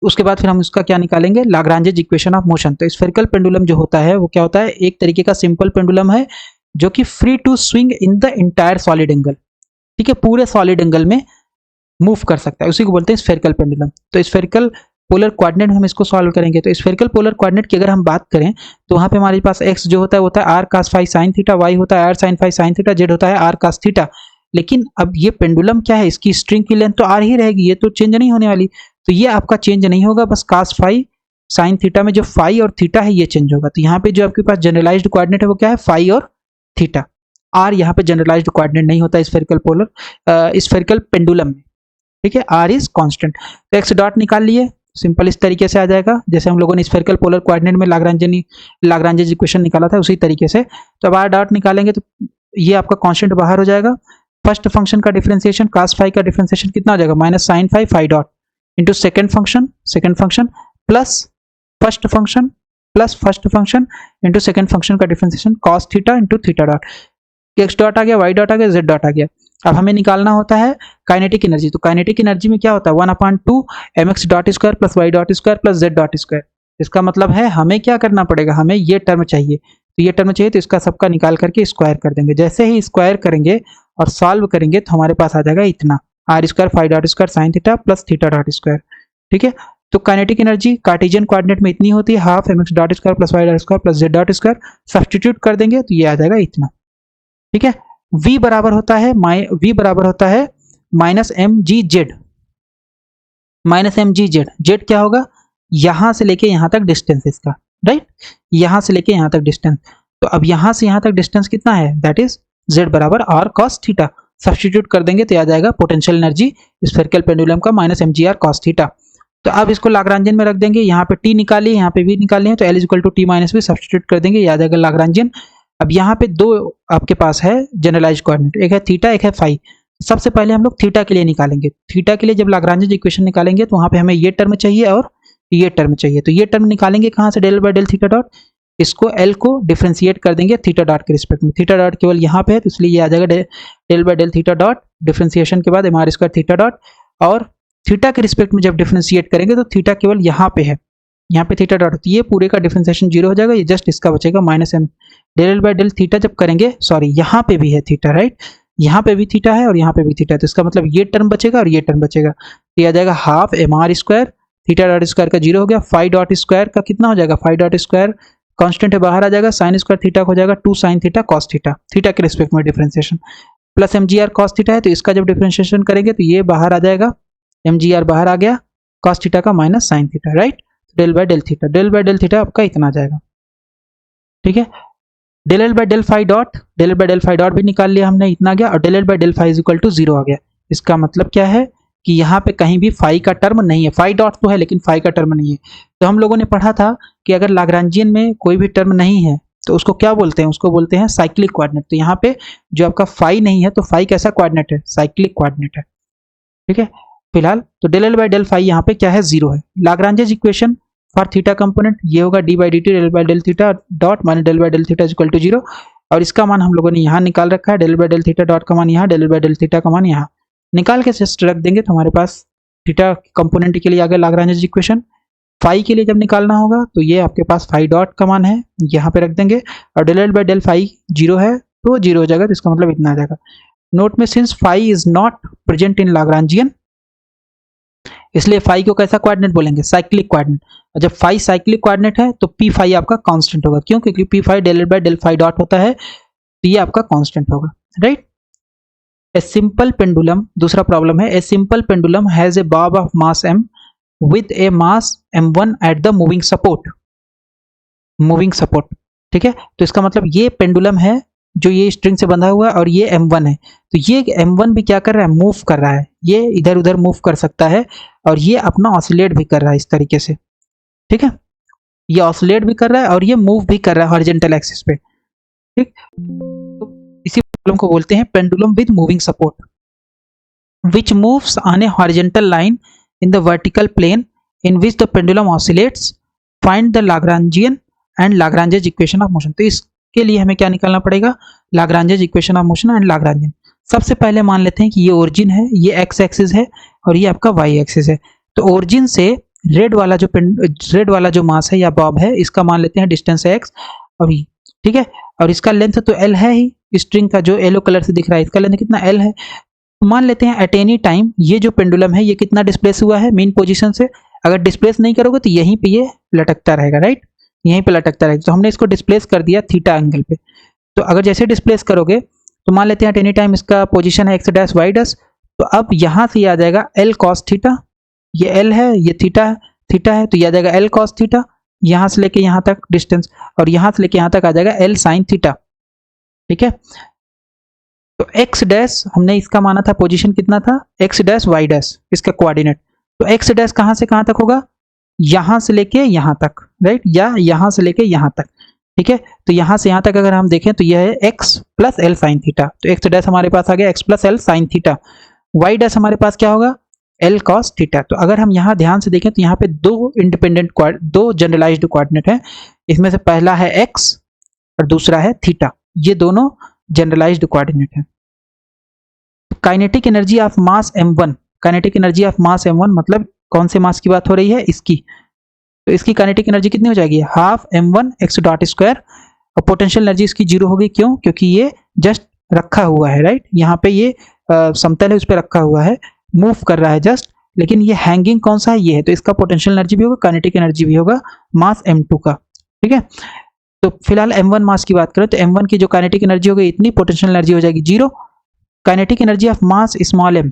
उसके बाद फिर हम उसका क्या निकालेंगे, लाग्रांजेज इक्वेशन ऑफ मोशन। तो स्फेरिकल पेंडुलम जो होता है वो क्या होता है, एक तरीके का सिंपल पेंडुलम है जो कि free to swing in the entire solid angle. ठीक है, पूरे सॉलिड एंगल में मूव कर सकता है, उसी को बोलते हैं स्फेरिकल पेंडुलम। तो स्फेरिकल पोलर कोऑर्डिनेट में हम इसको सॉल्व करेंगे। तो स्फेरिकल पोलर कोऑर्डिनेट की अगर हम बात करें तो वहां पे हमारे पास x जो होता है वो होता है r cos phi sin theta, y होता है r sin phi sin theta, z होता है r cos थीटा। लेकिन अब ये पेंडुलम क्या है, इसकी स्ट्रिंग की लेंथ तो r ही रहेगी, ये तो चेंज नहीं होने वाली। तो ये आपका चेंज नहीं होगा, बस cos फाई sin थीटा में जो फाई और थीटा है ये चेंज होगा। तो यहाँ पे जो आपके पास जनरलाइज्ड कोऑर्डिनेट है वो क्या है, फाई और थीटा। r यहाँ पे जनरलाइज्ड कोऑर्डिनेट नहीं होता स्फेरिकल पोलर स्फेरिकल पेंडुलम में। ठीक है, r इज कांस्टेंट। तो x डॉट निकाल लिए, सिंपल इस तरीके से आ जाएगा जैसे हम लोगों ने स्फेरिकल पोलर कोऑर्डिनेट में लाग्रांजेज इक्वेशन निकाला था उसी तरीके से। तो अब r डॉट निकालेंगे तो ये आपका कांस्टेंट बाहर हो जाएगा। फर्स्ट फंक्शन का डिफरेंशिएशन cos फाई का डिफरेंशिएशन कितना हो जाएगा, minus sine phi phi dot into second function plus first function into second function का differentiation cos theta into theta dot. X dot आ गया, वाई डॉट आ गया, जेड डॉट आ गया। अब हमें निकालना होता है काइनेटिक एनर्जी। तो काइनेटिक एनर्जी में क्या होता है, 1/2 mx dot square plus y dot square plus z dot square. इसका मतलब है हमें क्या करना पड़ेगा, हमें ये टर्म चाहिए। तो ये टर्म चाहिए तो इसका सबका निकाल करके स्क्वायर कर देंगे। जैसे ही स्क्वायर करेंगे और सॉल्व करेंगे तो हमारे पास आ जाएगा इतना, r square phi dot square sine theta plus theta dot square. ठीक है, तो काइनेटिक एनर्जी कार्टेशियन कोऑर्डिनेट में इतनी होती है, half mx dot square plus y dot square plus z dot square. Substitute कर देंगे तो ये आ जाएगा इतना। ठीक है, v बराबर होता है minus M g z. Z क्या होगा, यहां से लेके यहां तक डिस्टेंस इसका, राइट, यहां से लेके यहां तक डिस्टेंस। तो अब यहां से यहां तक डिस्टेंस कितना है, दैट इज z बराबर r cos थीटा। सब्स्टिट्यूट कर देंगे तो आ जाएगा पोटेंशियल एनर्जी स्फेरिकल पेंडुलम का minus M g r cos theta. तो अब इसको लाग्रांजियन में रख देंगे, यहाँ पे t निकालिए, यहाँ पे v निकालिए, तो l is equal to T minus v substitute कर देंगे, ये आ जाएगा लाग्रांजियन। अब यहाँ पे दो आपके पास है जनरलाइज्ड कोऑर्डिनेट, एक है थीटा एक है फाई। सबसे पहले हम लोग थीटा के लिए निकालेंगे। थीटा के लिए जब लाग्रांजेज इक्वेशन निकालेंगे तो वहां पे हमें ये टर्म चाहिए और ये टर्म चाहिए। तो ये टर्म निकालेंगे कहाँ से, del by del theta dot. इसको एल को डिफरेंशिएट कर देंगे थीटा डॉट के रिस्पेक्ट में। थीटा डॉट केवल यहाँ पे है तो इसलिए ये आ जाएगा del by del theta dot, differentiation के बाद m are square theta dot. और थीटा के रिस्पेक्ट में जब डिफरेंशिएट करेंगे तो थीटा केवल यहाँ पे है, यहाँ पे थीटा डॉट, ये पूरे का डिफरेंशिएशन जीरो हो जाएगा, ये जस्ट इसका बचेगा minus m del by del theta. जब करेंगे, सॉरी यहाँ पे भी है थीटा, राइट, यहाँ पे भी थीटा है और यहाँ पे भी थीटा है, तो इसका मतलब ये टर्म बचेगा और ये टर्म बचेगा। तो ये आ जाएगा half m are square, theta dot square का जीरो हो गया, फाई डॉट स्क्वायर का कितना हो जाएगा, फाई डॉट स्क्वायर कांस्टेंट है बाहर आ जाएगा, साइन स्क्वायर थीटा हो जाएगा 2 sine theta cos theta, theta के रिस्पेक्ट में differentiation plus m g r cos theta है, तो इसका जब डिफरेंशिएशन करेंगे तो ये बाहर आ जाएगा, एम जी आर बाहर आ गया, कॉस थीटा का minus sine theta, right. Del by del theta आपका इतना आ जाएगा। ठीक है, del L by del phi dot भी निकाल लिया हमने, इतना गया, और del L by del phi is equal to 0 आ गया। इसका मतलब क्या है कि यहाँ पे कहीं भी फाई का टर्म नहीं है, फाई डॉट तो है लेकिन फाई का टर्म नहीं है। तो हम लोगों ने पढ़ा था कि अगर लाग्रांजियन में कोई भी टर्म नहीं है तो उसको क्या बोलते हैं, उसको बोलते हैं साइक्लिक कोऑर्डिनेट। तो यहाँ पे जो आपका फाई नहीं है तो फाई कैसा कोऑर्डिनेट है, साइक्लिक कोऑर्डिनेट है। ठीक है, फिलहाल तो del L by del phi यहाँ पे क्या है, 0 है। Lagrange's equation for theta component ये होगा d by D T del by del theta dot minus del by del theta is equal to 0, और इसका मान हम लोगों ने यहाँ निकाल रखा है, del by del theta dot का मान यहाँ, डेल बाय डेल थीटा का मान यहाँ निकाल के जस्ट रख देंगे तो हमारे पास थीटा कंपोनेंट के लिए आ गया लाग्रांजेज इक्वेशन। फाई के लिए जब निकालना होगा तो ये आपके पास फाई डॉट का मान है, यहाँ पे रख देंगे, और del L by del phi 0 है तो 0 हो जाएगा, तो इसका मतलब इतना आ जाएगा। नोट में since phi is not present in Lagrangian, इसलिए फाई को कैसा कोऑर्डिनेट बोलेंगे, साइक्लिक कोऑर्डिनेट। और जब फाई साइक्लिक कोऑर्डिनेट है तो पी फाई आपका कांस्टेंट होगा, क्यों, क्योंकि p phi del by del phi dot होता है, तो ये आपका कांस्टेंट होगा, राइट। ए सिंपल पेंडुलम, दूसरा प्रॉब्लम है, a simple pendulum has a bob of mass m with a mass m1 at the moving support। ठीक है, तो इसका मतलब ये पेंडुलम है जो ये स्ट्रिंग से बंधा हुआ है और ये m1 है, तो ये m1 भी क्या कर रहा है, मूव कर रहा है, ये इधर उधर मूव कर सकता है और ये अपना ऑसिलेट भी कर रहा है इस तरीके से। ठीक है, ये ऑसिलेट भी कर रहा है और ये मूव भी कर रहा है हॉरिजॉन्टल एक्सिस पे। ठीक, तो इसी प्रॉब्लम को बोलते हैं pendulum with moving support which moves on a horizontal line in the vertical plane in which the pendulum oscillates, find the Lagrangian and Lagrange's equation of motion. तो इसके लिए हमें क्या निकालना पड़ेगा, Lagrange's equation of motion and Lagrangian. सबसे पहले मान लेते हैं कि ये ओरिजिन है, ये एक्स एक्सिस है और ये आपका वाई एक्सिस है। तो ओरिजिन से रेड वाला जो मास है या बॉब है, इसका मान लेते हैं डिस्टेंस है एक्स, और ठीक है, और इसका लेंथ तो एल है ही, स्ट्रिंग का जो येलो कलर से दिख रहा है इसका लेंथ कितना एल है। मान लेते हैं एट एनी टाइम ये जो पेंडुलम है ये कितना डिस्प्लेस हुआ है मीन पोजीशन से। अगर डिस्प्लेस नहीं करोगे तो यहीं पे ये लटकता रहेगा, राइट, यहीं पे लटकता रहेगा। तो हमने इसको डिस्प्लेस कर दिया थीटा एंगल पे। तो अगर जैसे डिस्प्लेस करोगे तो मान लेते हैं एट एनी टाइम इसका पोजीशन है एक्स डैश वाई डैश, तो अब यहाँ से आ जाएगा एल कॉस थीटा, ये एल है ये थीटा है, तो ये आ जाएगा एल कॉस थीटा, यहाँ से लेके यहाँ तक डिस्टेंस, और यहाँ से लेके यहाँ तक आ जाएगा एल साइन थीटा। ठीक है, तो एक्स डैश हमने इसका माना था पोजीशन कितना था, एक्स डैश वाई डैश इसका कोऑर्डिनेट। तो एक्स डैश कहाँ से कहाँ तक होगा, यहाँ से लेके यहाँ तक, राइट, या यहाँ से लेके यहाँ तक। ठीक है, तो यहाँ से यहाँ तक अगर हम देखें तो यह है x plus L sine theta, तो एक्स डैश हमारे पास आ गया x plus L sine theta. Y dash हमारे पास क्या होगा, एल कॉस थीटा। तो अगर हम यहाँ ध्यान से देखें तो यहाँ पे दो जनरलाइज्ड कोऑर्डिनेट है, इसमें से पहला है एक्स और दूसरा है थीटा, ये दोनों जनरलाइज्ड कोऑर्डिनेट है। Kinetic energy of mass m1, kinetic energy of mass m1 मतलब कौन से मास की बात हो रही है, इसकी। तो इसकी काइनेटिक एनर्जी कितनी हो जाएगी, half m1 x dot square, और पोटेंशियल एनर्जी इसकी जीरो होगी, क्यों, क्योंकि ये जस्ट रखा हुआ है, राइट, यहाँ पे ये समतल है उस पर रखा हुआ है, मूव कर रहा है जस्ट, लेकिन ये हैंगिंग कौन सा है, ये है, तो इसका पोटेंशियल एनर्जी भी होगा, काइनेटिक एनर्जी भी होगा मास m2 का। ठीक है, तो फिलहाल m1 मास की बात करें तो m1 की जो काइनेटिक एनर्जी होगी इतनी, पोटेंशियल एनर्जी हो जाएगी zero. Kinetic energy of mass small m,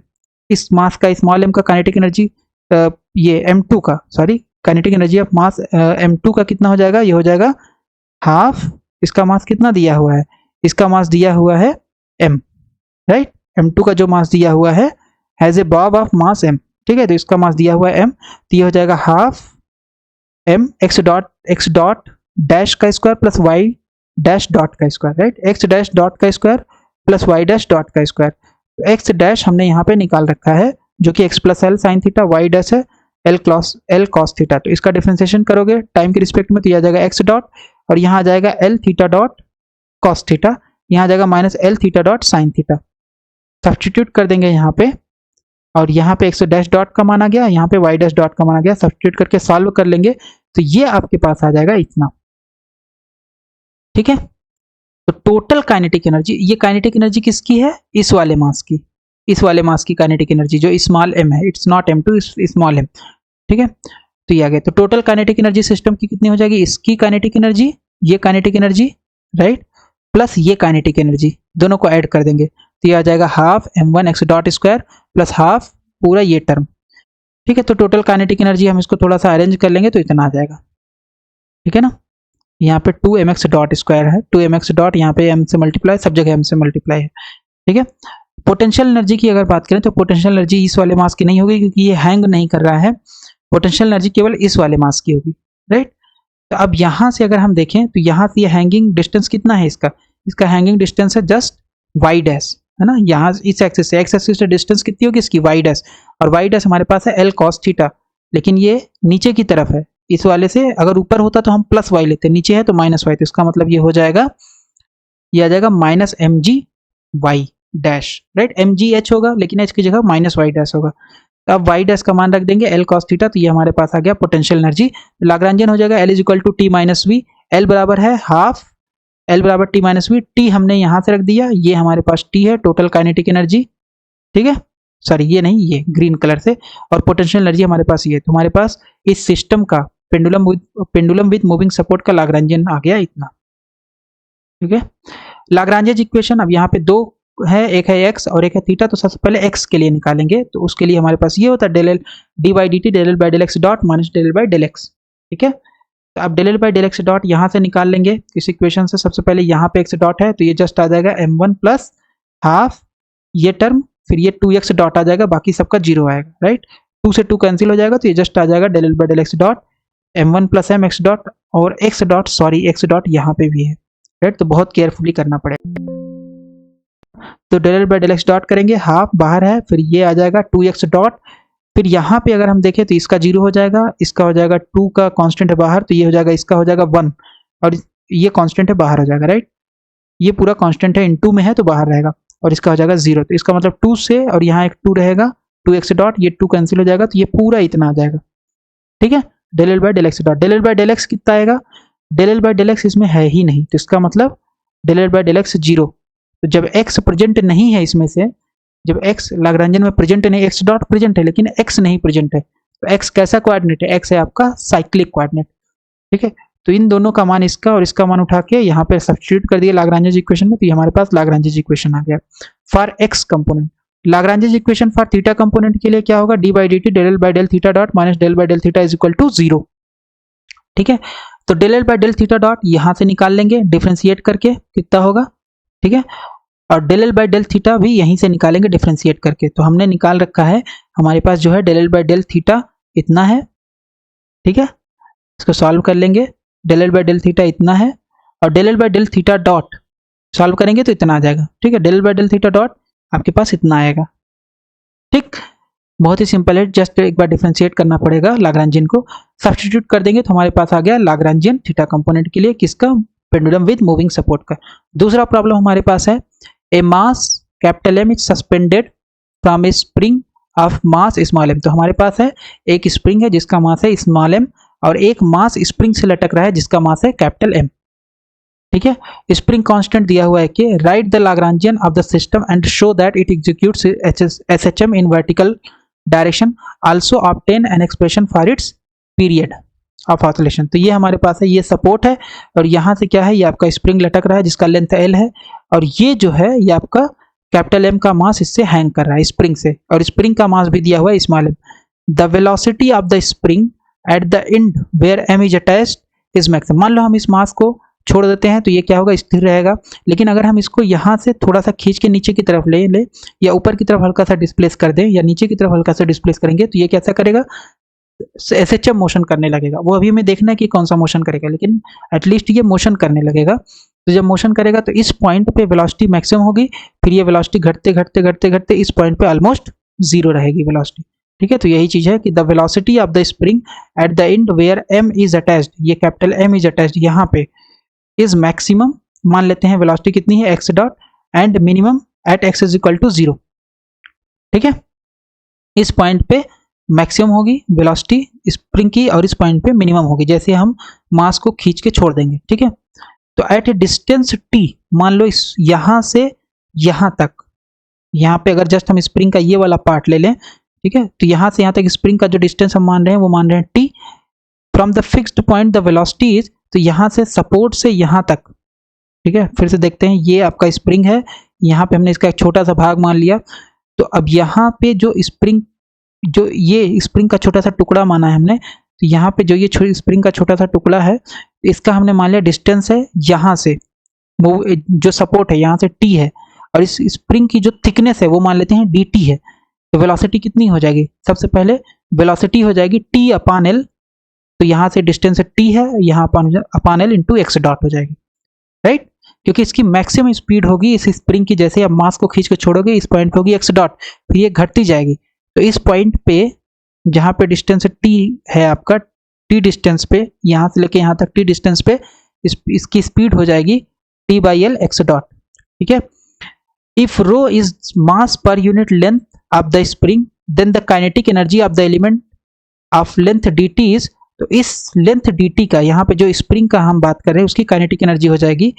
इस मास का स्मॉल m का काइनेटिक एनर्जी ये m2 का, sorry, kinetic energy of mass m2 का कितना हो जाएगा, ये हो जाएगा हाफ, इसका मास कितना दिया हुआ है, इसका मास दिया हुआ है m, राइट, m2 का जो मास दिया हुआ है has a bob of mass m। ठीक है, तो इसका मास दिया हुआ है m, तो ये हो जाएगा half m x dot dash का square plus y dash dot का square, right, x dash dot का square plus y dash dot का स्क्वायर। तो x डैश हमने यहाँ पे निकाल रखा है जो कि x plus L sine theta, y dash है एल कॉस थीटा। तो इसका डिफरेंशिएशन करोगे टाइम के रिस्पेक्ट में तो यह आ जाएगा x डॉट, और यहाँ आ जाएगा L theta dot cos theta, यहाँ आ जाएगा minus L theta dot sine theta. Substitute कर देंगे यहाँ पे, और यहाँ पे x डैश डॉट का माना गया, यहाँ पे y डैश डॉट का माना गया, सब्सटीट्यूट करके सॉल्व कर लेंगे तो ये आपके पास आ जाएगा इतना। ठीक है, तो टोटल काइनेटिक एनर्जी, ये काइनेटिक एनर्जी किसकी है, इस वाले मास की, इस वाले मास की काइनेटिक एनर्जी जो स्मॉल m है, it's not m2, small m। ठीक है, तो ये आ गया। तो टोटल काइनेटिक एनर्जी सिस्टम की कितनी हो जाएगी, इसकी काइनेटिक एनर्जी, ये काइनेटिक एनर्जी, राइट, प्लस ये काइनेटिक एनर्जी, दोनों को ऐड कर देंगे तो ये आ जाएगा half m1 x dot square plus half पूरा ये टर्म। ठीक है, तो टोटल काइनेटिक एनर्जी हम इसको थोड़ा सा अरेंज कर लेंगे तो इतना आ जाएगा। ठीक है ना, यहाँ पे 2mx डॉट स्क्वायर है, 2mx डॉट, यहाँ पे m से मल्टीप्लाई, सब जगह m से मल्टीप्लाई है। ठीक है, पोटेंशियल एनर्जी की अगर बात करें तो पोटेंशियल एनर्जी इस वाले मास की नहीं होगी क्योंकि ये हैंग नहीं कर रहा है, पोटेंशियल एनर्जी केवल इस वाले मास की होगी, राइट। तो अब यहाँ से अगर हम देखें तो यहाँ से ये हैंगिंग डिस्टेंस कितना है, इसका हैंगिंग डिस्टेंस है जस्ट y डैश, है ना, यहाँ इस एक्सिस से, एक्स एक्सिस से डिस्टेंस कितनी होगी इसकी y डैश, और y डैश हमारे पास है l cos थीटा, लेकिन ये नीचे की तरफ है, इस वाले से अगर ऊपर होता तो हम प्लस y लेते, नीचे है तो माइनस y, तो इसका मतलब ये हो जाएगा, ये आ जाएगा minus M g y dash, right, m g h होगा लेकिन h की जगह माइनस वाई डैश होगा। तो अब y डैश का मान रख देंगे l cos थीटा, तो ये हमारे पास आ गया पोटेंशियल एनर्जी। लाग्रांजियन हो जाएगा L is equal to T minus V, L बराबर है हाफ L बराबर टी माइनस वी, टी हमने यहाँ से रख दिया, ये हमारे पास टी है टोटल काइनेटिक एनर्जी। ठीक है, सॉरी ये नहीं, ये ग्रीन कलर से, और पोटेंशियल एनर्जी हमारे पास ये, तो हमारे पास इस सिस्टम का पेंडुलम विद मूविंग सपोर्ट का लाग्रांजियन आ गया इतना। ठीक है, लाग्रांजेज इक्वेशन अब यहाँ पे दो है, एक है x और एक है थीटा, तो सबसे पहले x के लिए निकालेंगे, तो उसके लिए हमारे पास ये होता है del L d by D T del L by del x dot minus del L by del x. ठीक है, तो अब del L by del x dot यहाँ से निकाल लेंगे इस इक्वेशन से। सबसे पहले यहाँ पे x डॉट है तो ये जस्ट आ जाएगा m1 प्लस हाफ ये टर्म, फिर ये 2x डॉट आ जाएगा, बाकी सबका जीरो आएगा, राइट, 2 से 2 कैंसिल हो जाएगा तो ये जस्ट आ जाएगा del L by del x dot m1 plus m x dot, और x dot, sorry x dot यहाँ पे भी है, राइट, तो बहुत केयरफुली करना पड़ेगा। तो del L by del x dot करेंगे, हाफ बाहर है, फिर ये आ जाएगा 2x डॉट, फिर यहाँ पे अगर हम देखें तो इसका 0 हो जाएगा, इसका हो जाएगा 2 का कांस्टेंट है बाहर, तो ये हो जाएगा, इसका हो जाएगा 1 और ये कांस्टेंट है बाहर हो जाएगा, राइट। ये पूरा कांस्टेंट है, इनटू में है तो बाहर रहेगा, और इसका हो जाएगा 0। तो इसका मतलब 2 से, और यहाँ एक 2 रहेगा, 2x डॉट, ये 2 कैंसिल हो जाएगा, तो ये पूरा इतना आ जाएगा, ठीक है। Del L by del x dot, del L by del x कितना आएगा, del L by del x इसमें है ही नहीं, तो इसका मतलब del L by del x 0। तो जब x प्रेजेंट नहीं है इसमें से, जब x लाग्रांजियन में प्रेजेंट नहीं, x डॉट प्रेजेंट है लेकिन x नहीं प्रेजेंट है, तो x कैसा कोऑर्डिनेट है, x है आपका साइक्लिक कोऑर्डिनेट, ठीक है। तो इन दोनों का मान, इसका और इसका मान उठा के यहाँ पे सब्स्टिट्यूट कर दिया लाग्रांज इक्वेशन में, तो ये हमारे पास लाग्रांज इक्वेशन आ गया for x component. Lagrange equation for theta component के लिए क्या होगा, d by D T del L by del theta dot minus del by del theta is equal to 0, ठीक है। तो del L by del theta dot यहाँ से निकाल लेंगे डिफ्रेंशिएट करके, कितना होगा, ठीक है। और del L by del theta भी यहीं से निकालेंगे डिफ्रेंशिएट करके, तो हमने निकाल रखा है हमारे पास जो है del L by del theta इतना है, ठीक है। इसको सॉल्व कर लेंगे, del L by del theta इतना है, और del L by del theta dot solve करेंगे तो इतना आ जाएगा, ठीक है। Del L by del theta dot आपके पास इतना आएगा, ठीक। बहुत ही सिंपल है, जस्ट एक बार डिफरेंशिएट करना पड़ेगा, लाग्रांजियन को सब्स्टिट्यूट कर देंगे तो हमारे पास आ गया लाग्रांजियन थीटा कंपोनेंट के लिए किसका, पेंडुलम विद मूविंग सपोर्ट का। दूसरा प्रॉब्लम हमारे पास है, a mass capital M is suspended from a spring of mass small M. तो हमारे पास है एक स्प्रिंग है जिसका मास है स्मॉल एम, और एक मास स्प्रिंग से लटक रहा है जिसका मास है कैपिटल एम, ठीक है। स्प्रिंग कांस्टेंट दिया हुआ है कि right the Lagrangian of the system and show that it executes SHM in vertical direction, also obtain an expression for its period of oscillation. तो ये हमारे पास है, ये सपोर्ट है, और यहाँ से क्या है, ये आपका स्प्रिंग लटक रहा है जिसका लेंथ एल है, और ये जो है ये आपका कैपिटल एम का मास इससे हैंग कर रहा है स्प्रिंग से, और स्प्रिंग का मास भी दिया हुआ है small m. The velocity of the spring at the end where M is attached is maximum. मान लो हम इस मास को छोड़ देते हैं तो ये क्या होगा, स्थिर रहेगा, लेकिन अगर हम इसको यहाँ से थोड़ा सा खींच के नीचे की तरफ ले या ऊपर की तरफ हल्का सा डिस्प्लेस कर दें, या नीचे की तरफ हल्का सा डिस्प्लेस करेंगे, तो ये कैसा करेगा, एसएचएम मोशन करने लगेगा। वो अभी हमें देखना है कि कौन सा मोशन करेगा, लेकिन एटलीस्ट ये मोशन करने लगेगा। तो जब मोशन करेगा तो इस पॉइंट पे वेलोसिटी मैक्सिमम होगी, फिर ये वेलोसिटी घटते घटते घटते घटते इस पॉइंट पे ऑलमोस्ट 0 रहेगी वेलोसिटी, ठीक है। तो यही चीज है कि the velocity of the spring at the end where M is attached, ये कैपिटल एम इज अटैच्ड यहाँ पे, इज मैक्सिमम, मान लेते हैं वेलोसिटी कितनी है x dot, and minimum at x is equal to 0, ठीक है। इस पॉइंट पे मैक्सिमम होगी वेलोसिटी स्प्रिंग की, और इस पॉइंट पे मिनिमम होगी जैसे हम मास को खींच के छोड़ देंगे, ठीक है। तो एट ए डिस्टेंस टी, मान लो इस यहाँ से यहाँ तक, यहाँ पे अगर जस्ट हम स्प्रिंग का ये वाला पार्ट ले लें, ठीक है, तो यहाँ से यहाँ तक स्प्रिंग का जो डिस्टेंस हम मान रहे हैं वो मान रहे हैं T, from the fixed point the velocity is, तो यहाँ से सपोर्ट से यहाँ तक, ठीक है। फिर से देखते हैं, ये आपका स्प्रिंग है, यहाँ पे हमने इसका एक छोटा सा भाग मान लिया, तो अब यहाँ पे जो स्प्रिंग, जो ये स्प्रिंग का छोटा सा टुकड़ा माना है हमने, तो यहाँ पे जो ये स्प्रिंग का छोटा सा टुकड़ा है, इसका हमने मान लिया डिस्टेंस है यहाँ से, जो सपोर्ट है यहाँ से टी है, और इस स्प्रिंग की जो थिकनेस है वो मान लेते हैं डी टी है। तो वेलोसिटी कितनी हो जाएगी, सबसे पहले वेलोसिटी हो जाएगी टी अपान एल, तो यहाँ से डिस्टेंस टी है, यहाँ अपान एल इंटू एक्स डॉट हो जाएगी, राइट। क्योंकि इसकी मैक्सिमम स्पीड होगी इस स्प्रिंग की, जैसे आप मास को खींच के छोड़ोगे इस पॉइंट होगी एक्स डॉट, फिर ये घटती जाएगी, तो इस पॉइंट पे जहाँ पे डिस्टेंस टी है आपका, टी डिस्टेंस पे, यहाँ से लेके यहाँ तक टी डिस्टेंस पे इसकी स्पीड हो जाएगी t by l x dot, ठीक है। If rho is mass per unit length of the spring, then the kinetic energy of the element of length d t is, तो इस लेंथ डी टी का, यहाँ पे जो स्प्रिंग का हम बात कर रहे हैं उसकी काइनेटिक एनर्जी हो जाएगी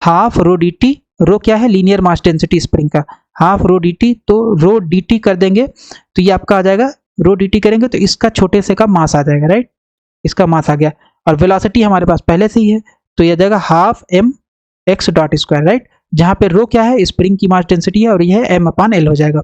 हाफ रो डी टी, रो क्या है, लीनियर मास डेंसिटी स्प्रिंग का, हाफ रो डी टी, तो रो डी टी कर देंगे तो ये आपका आ जाएगा, रो डी टी करेंगे तो इसका छोटे से का मास आ जाएगा, राइट, इसका मास आ गया, और वेलोसिटी हमारे पास पहले से ही है, तो ये आ जाएगा half M x dot square, right, जहाँ पे रो क्या है, स्प्रिंग की मास डेंसिटी है, और ये है एम अपान एल हो जाएगा,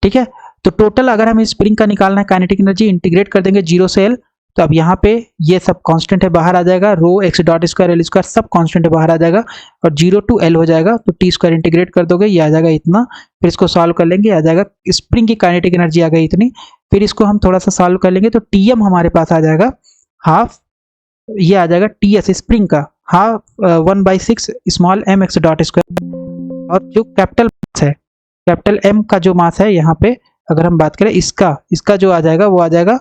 ठीक है। तो टोटल अगर हमें स्प्रिंग का निकालना है काइनेटिक एनर्जी, इंटीग्रेट कर देंगे 0 से एल, तो अब यहाँ पे ये सब कांस्टेंट है बाहर आ जाएगा, rho x dot square L square सब कांस्टेंट है बाहर आ जाएगा, और 0 टू एल हो जाएगा, तो टी स्क्वायर इंटीग्रेट कर दोगे ये आ जाएगा इतना, फिर इसको सॉल्व कर लेंगे आ जाएगा स्प्रिंग की काइनेटिक एनर्जी आ गई इतनी, फिर इसको हम थोड़ा सा सॉल्व कर लेंगे तो टी एम हमारे पास आ जाएगा हाफ, ये आ जाएगा टी एस स्प्रिंग का half 1/6 small m x dot square, और जो कैपिटल मास है, कैपिटल एम का जो मास है यहाँ पे अगर हम बात करें इसका जो आ जाएगा वो आ जाएगा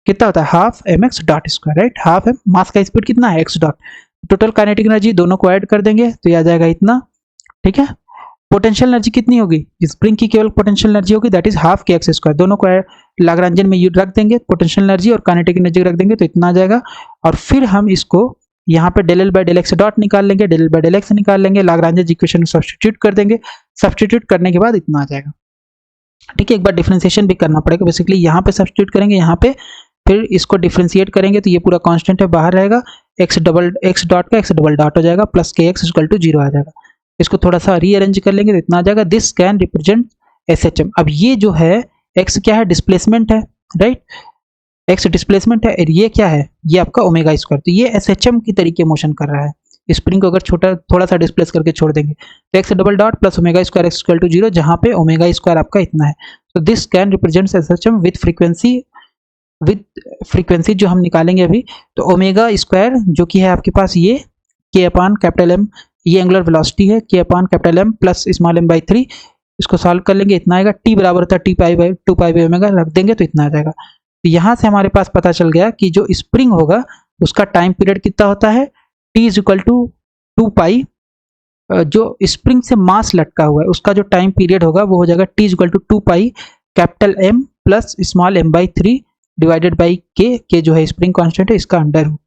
कितना होता है half M x dot square, right. Half M, mass का स्पीड कितना है x dot, total kinetic energy दोनों को ऐड कर देंगे तो ये आ जाएगा इतना, ठीक है। पोटेंशियल एनर्जी कितनी होगी, स्प्रिंग की केवल पोटेंशियल एनर्जी होगी दैट इज हाफ के एक्स स्क्वायर, दोनों को लाग्रांजन में ये रख देंगे, पोटेंशियल एनर्जी और काइनेटिक एनर्जी रख देंगे तो इतना आ जाएगा। और फिर हम इसको यहाँ पे del L by del x dot निकाल लेंगे, del L by del x निकाल लेंगे, लाग्रांजन इक्वेशन में सब्स्टिट्यूट कर देंगे, सब्स्टिट्यूट करने के बाद इतना आ जाएगा, ठीक है। एक बार डिफरेंशिएशन भी करना पड़ेगा, बेसिकली यहाँ पे सब्स्टिट्यूट करेंगे, यहाँ पे फिर इसको डिफरेंशिएट करेंगे तो ये पूरा कांस्टेंट है बाहर रहेगा, एक्स डॉट का एक्स डबल डॉट हो जाएगा प्लस के एक्स इक्वल टू 0 आ जाएगा। इसको थोड़ा सा रीअरेंज कर लेंगे तो इतना आ जाएगा, this can represent S H M. अब ये जो है एक्स क्या है, डिस्प्लेसमेंट है, राइट, एक्स डिस्प्लेसमेंट है, और ये क्या है, ये आपका ओमेगा स्क्वायर, तो ये एस एच एम की तरीके मोशन कर रहा है। स्प्रिंग को अगर थोड़ा सा डिस्प्लेस करके छोड़ देंगे तो x double dot plus omega square x equal to 0, जहाँ पे ओमेगा स्क्वायर आपका इतना है। तो this can represent S H M with frequency जो हम निकालेंगे अभी, तो ओमेगा स्क्वायर जो कि है आपके पास ये के अपान कैपिटल एम, ये एंगुलर वेलोसिटी है, k upon capital M plus small M by 3, इसको सॉल्व कर लेंगे इतना आएगा, टी बराबर होता है T pi by 2 pi by omega, रख देंगे तो इतना आ जाएगा। तो यहाँ से हमारे पास पता चल गया कि जो स्प्रिंग होगा उसका टाइम पीरियड कितना होता है, टी इज इक्वल टू 2 पाई, जो स्प्रिंग से मास लटका हुआ है उसका जो टाइम पीरियड होगा वो हो जाएगा T is equal to 2 pi capital M plus small M by 3 divided by k जो है स्प्रिंग कांस्टेंट है इसका अंडर रूट।